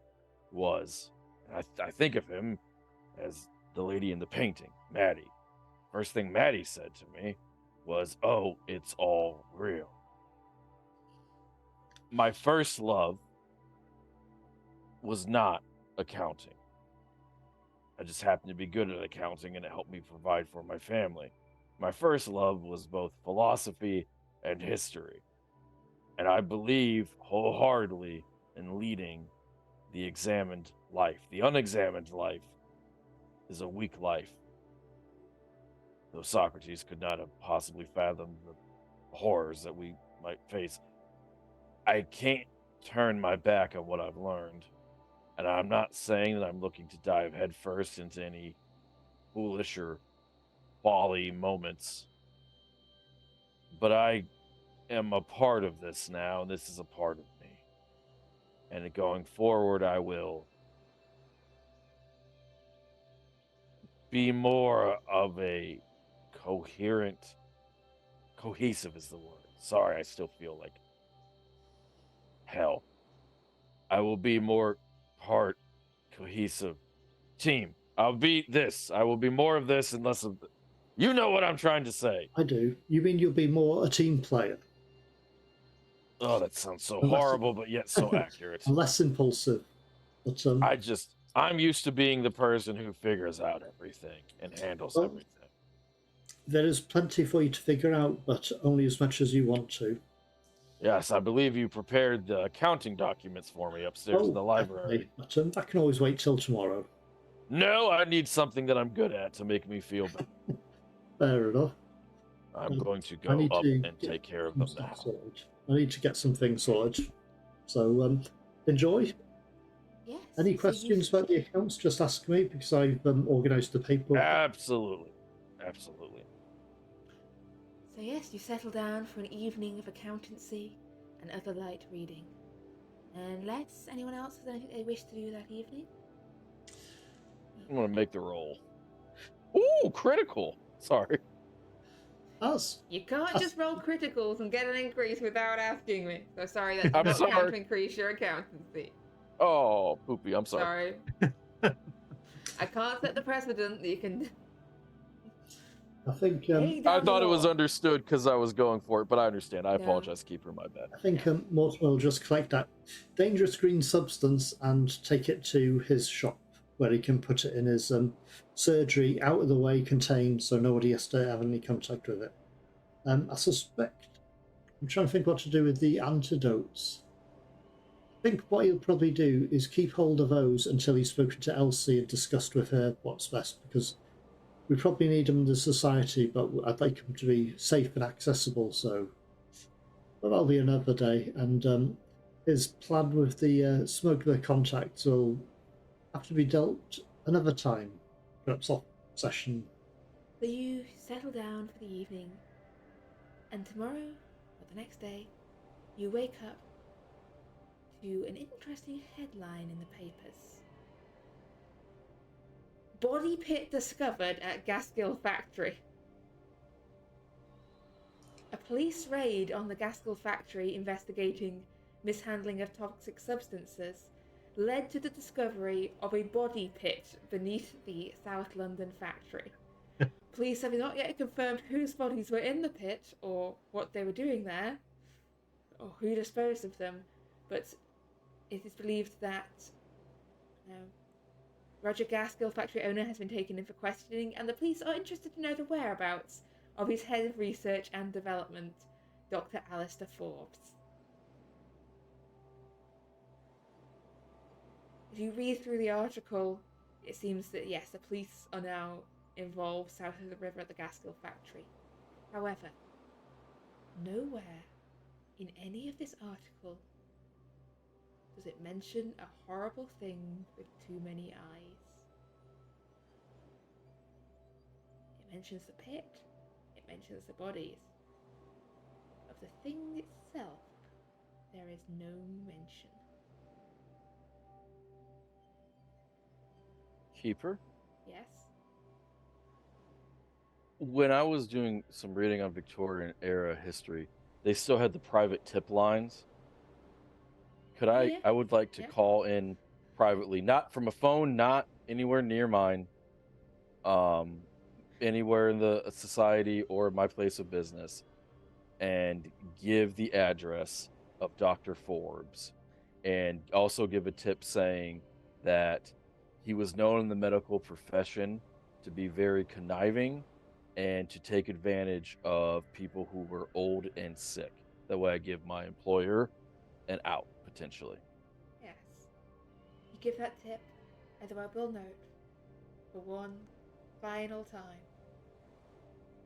was, and I think of him as the lady in the painting, Maddie. First thing Maddie said to me was, oh, it's all real. My first love was not accounting. I just happened to be good at accounting and it helped me provide for my family. My first love was both philosophy and history. And I believe wholeheartedly in leading the examined life. The unexamined life is a weak life. Though Socrates could not have possibly fathomed the horrors that we might face, I can't turn my back on what I've learned. And I'm not saying that I'm looking to dive headfirst into any foolish or folly moments, but I am a part of this now, and this is a part of me. And going forward, I will be more of a cohesive is the word. Sorry, I still feel like hell. I will be more part cohesive team. I'll be this. I will be more of this and less of you know what I'm trying to say. I do. You mean you'll be more a team player? Oh, that sounds so Unless- horrible, but yet so accurate. Less impulsive. But I'm used to being the person who figures out everything and handles Well, everything. there is plenty for you to figure out, but only as much as you want to. Yes, I believe you prepared the accounting documents for me upstairs in the library. Definitely. But I can always wait till tomorrow. No, I need something that I'm good at to make me feel better. Fair enough. I'm going to I go need up to and get take care of some them stuff now. sorted. I need to get some things sorted. So enjoy. Yes. Any so questions about the accounts? Just ask me because I've organised the paperwork. Absolutely. Absolutely. So yes, you settle down for an evening of accountancy and other light reading. Unless anyone else has anything they wish to do that evening? I'm going to make the roll. Ooh, critical. Sorry. As You can't just roll criticals and get an increase without asking me. So sorry, that I'm does not count to sorry. increase your accountancy. Oh, poopy. I'm sorry. I can't set the precedent that you can. I think Hey, I down thought the it was law. understood because I was going for it, but I understand. I No. apologize, Keeper. My bad. I think Mortimer will just collect that dangerous green substance and take it to his shop where he can put it in his surgery, out of the way, contained, so nobody has to have any contact with it. I suspect. I'm trying to think what to do with the antidotes. I think what he'll probably do is keep hold of those until he's spoken to Elsie and discussed with her what's best, because we probably need them in the society, but I'd like them to be safe and accessible, so but that'll be another day. And his plan with the smuggler contacts will have to be dealt another time, perhaps off session. So you settle down for the evening, and tomorrow, or the next day, you wake up to an interesting headline in the papers. Body pit discovered at Gaskill factory. A police raid on the Gaskill factory investigating mishandling of toxic substances led to the discovery of a body pit beneath the South London factory. Police have not yet confirmed whose bodies were in the pit or what they were doing there or who disposed of them, but it is believed that Roger Gaskill, factory owner, has been taken in for questioning, and the police are interested to know the whereabouts of his head of research and development, Dr. Alistair Forbes. If you read through the article, it seems that yes, the police are now involved south of the river at the Gaskill factory. However, nowhere in any of this article does it mention a horrible thing with too many eyes. It mentions the pit, it mentions the bodies. Of the thing itself, there is no mention. Keeper? Yes? When I was doing some reading on Victorian era history, they still had the private tip lines. Could I? Yeah. I would like to call in privately, not from a phone, not anywhere near mine, anywhere in the society or my place of business, and give the address of Dr. Forbes, and also give a tip saying that he was known in the medical profession to be very conniving and to take advantage of people who were old and sick. That way I give my employer an out, potentially. Yes. You give that tip, and I will note, for one final time,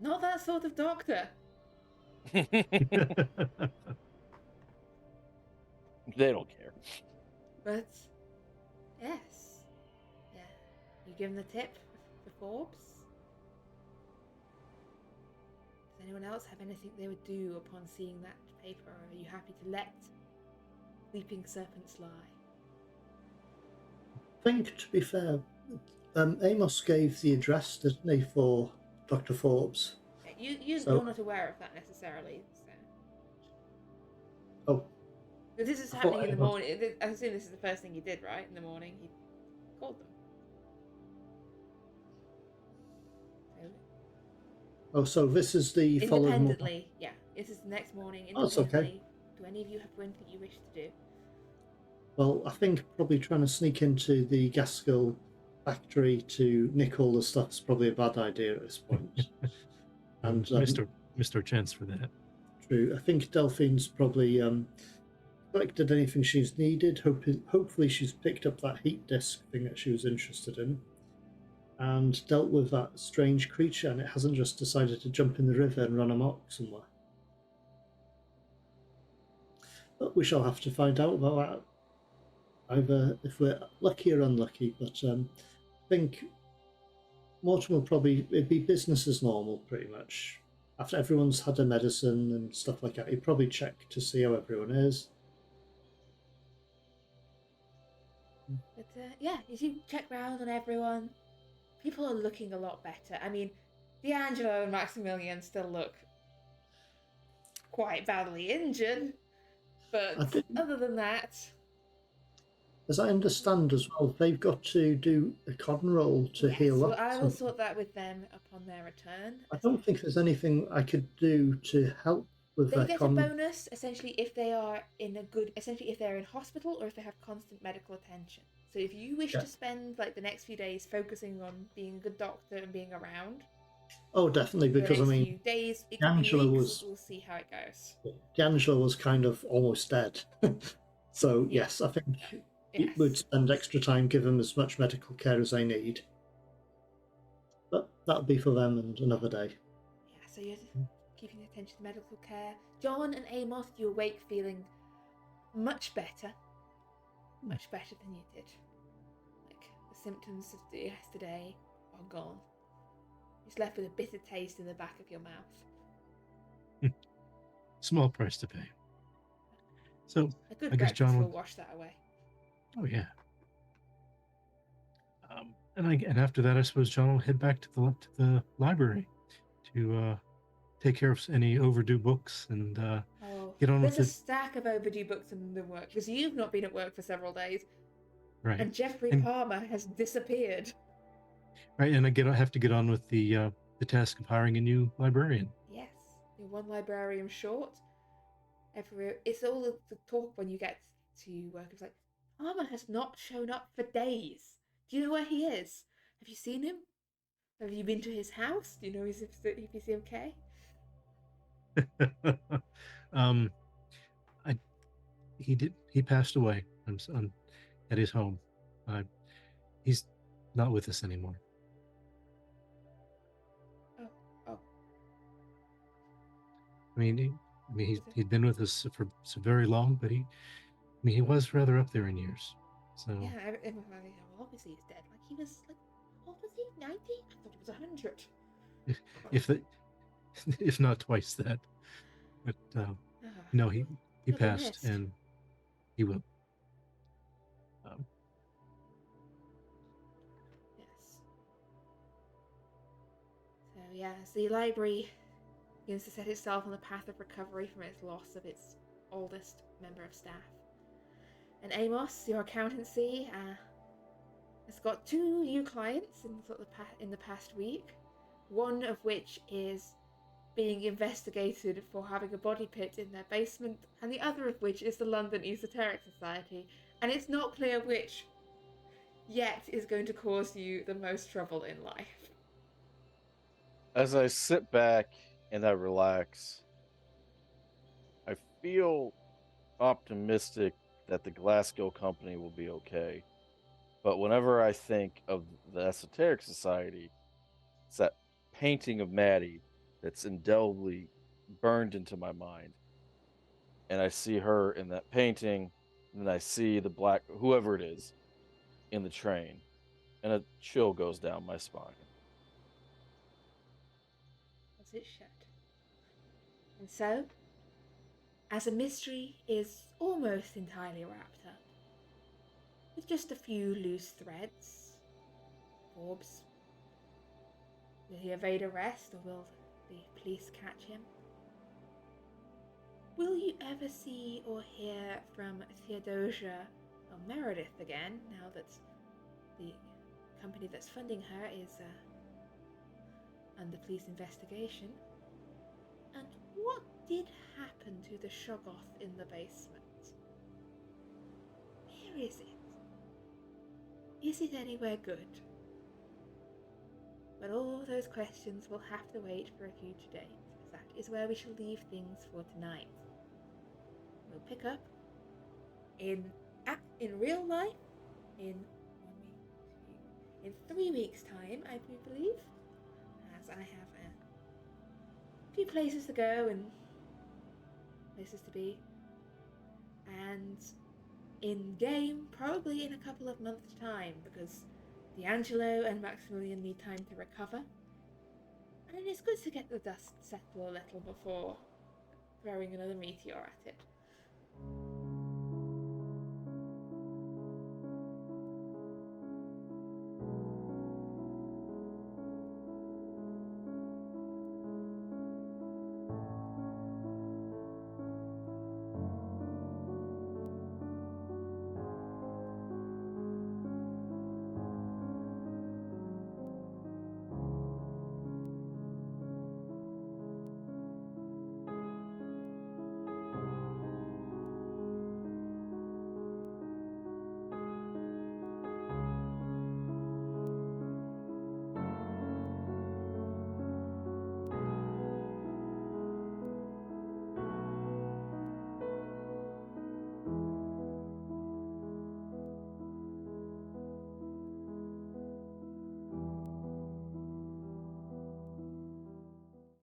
not that sort of doctor. They don't care. But, yes. Yeah. You give him the tip for Forbes? Does anyone else have anything they would do upon seeing that paper, or are you happy to let leaping serpents lie? I think, to be fair, Amos gave the address, didn't he, for Dr. Forbes? You're not aware of that necessarily. So. Oh. But this is happening in the morning. I assume this is the first thing you did, right? In the morning, you called them. So this is the following morning? Independently, yeah. This is the next morning, independently. Oh, that's okay. Do any of you have anything you wish to do? Well, I think probably trying to sneak into the Gaskill factory to nick all the stuff is probably a bad idea at this point. And missed our chance for that. True. I think Delphine's probably collected anything she's needed. Hopefully she's picked up that heat disk thing that she was interested in and dealt with that strange creature, and it hasn't just decided to jump in the river and run amok somewhere. But we shall have to find out about that, either if we're lucky or unlucky. But I think Morton will probably, it'd be business as normal pretty much. After everyone's had their medicine and stuff like that, he'd probably check to see how everyone is. But yeah, as you check round on everyone, people are looking a lot better. I mean, D'Angelo and Maximilian still look quite badly injured, but other than that... As I understand as well, they've got to do a cotton roll to heal up. I will sort that with them upon their return. I don't think there's anything I could do to help with their They get a bonus, essentially, if they are if they're in hospital or if they have constant medical attention. So if you wish to spend like the next few days focusing on being a good doctor and being around. Oh, definitely, because I mean, few days, it D'Angelo could be weeks, was. We'll see how it goes. D'Angelo was kind of almost dead, so yes, I think it would spend extra time, give them as much medical care as they need. But that'll be for them and another day. Yeah, so you're keeping attention to medical care. John and Amos, you awake feeling much better than you did. Like the symptoms of yesterday are gone. Just left with a bitter taste in the back of your mouth. Small price to pay. So A good I guess breakfast John will would. wash that away. Oh yeah. And after that, I suppose John will head back to the library to take care of any overdue books and Oh, get on with there's a it. stack of overdue books in the work because you've not been at work for several days, Right. and Jeffrey And Palmer has disappeared. right, and I have to get on with the task of hiring a new librarian. Yes, you're one librarian short. It's all the talk when you get to work. It's like, Palmer has not shown up for days. Do you know where he is? Have you seen him? Have you been to his house? Do you know if he's okay? um, he passed away at his home. He's not with us anymore. Oh, I mean, he'd been with us for so very long, but he was rather up there in years. So yeah. Well, obviously he's dead. Like he was like, what was he? 90? I thought he was 100. if not twice that, but no, he He'll be passed, missed. and he will. Yes. So yes, the library begins to set itself on the path of recovery from its loss of its oldest member of staff. And Amos, your accountancy, has got 2 new clients in the past week. One of which is being investigated for having a body pit in their basement, and the other of which is the London Esoteric Society. And it's not clear which yet is going to cause you the most trouble in life. As I sit back and I relax, I feel optimistic that the Glasgow company will be okay. But whenever I think of the Esoteric Society, it's that painting of Maddie that's indelibly burned into my mind. And I see her in that painting, and then I see the black, whoever it is, in the train, and a chill goes down my spine. As it should. And so, as a mystery is almost entirely wrapped up, with just a few loose threads, Forbes, will he evade arrest or will the police catch him? Will you ever see or hear from Theodosia or Meredith again, now that the company that's funding her is under police investigation? And what did happen to the Shoggoth in the basement? Where is it? Is it anywhere good? But all those questions will have to wait for a future date, as that is where we shall leave things for tonight. We'll pick up in real life in 3 weeks' time, I believe, as I have a few places to go and places to be, and in game probably in a couple of months' time, because D'Angelo and Maximilian need time to recover, and it's good to get the dust settle a little before throwing another meteor at it.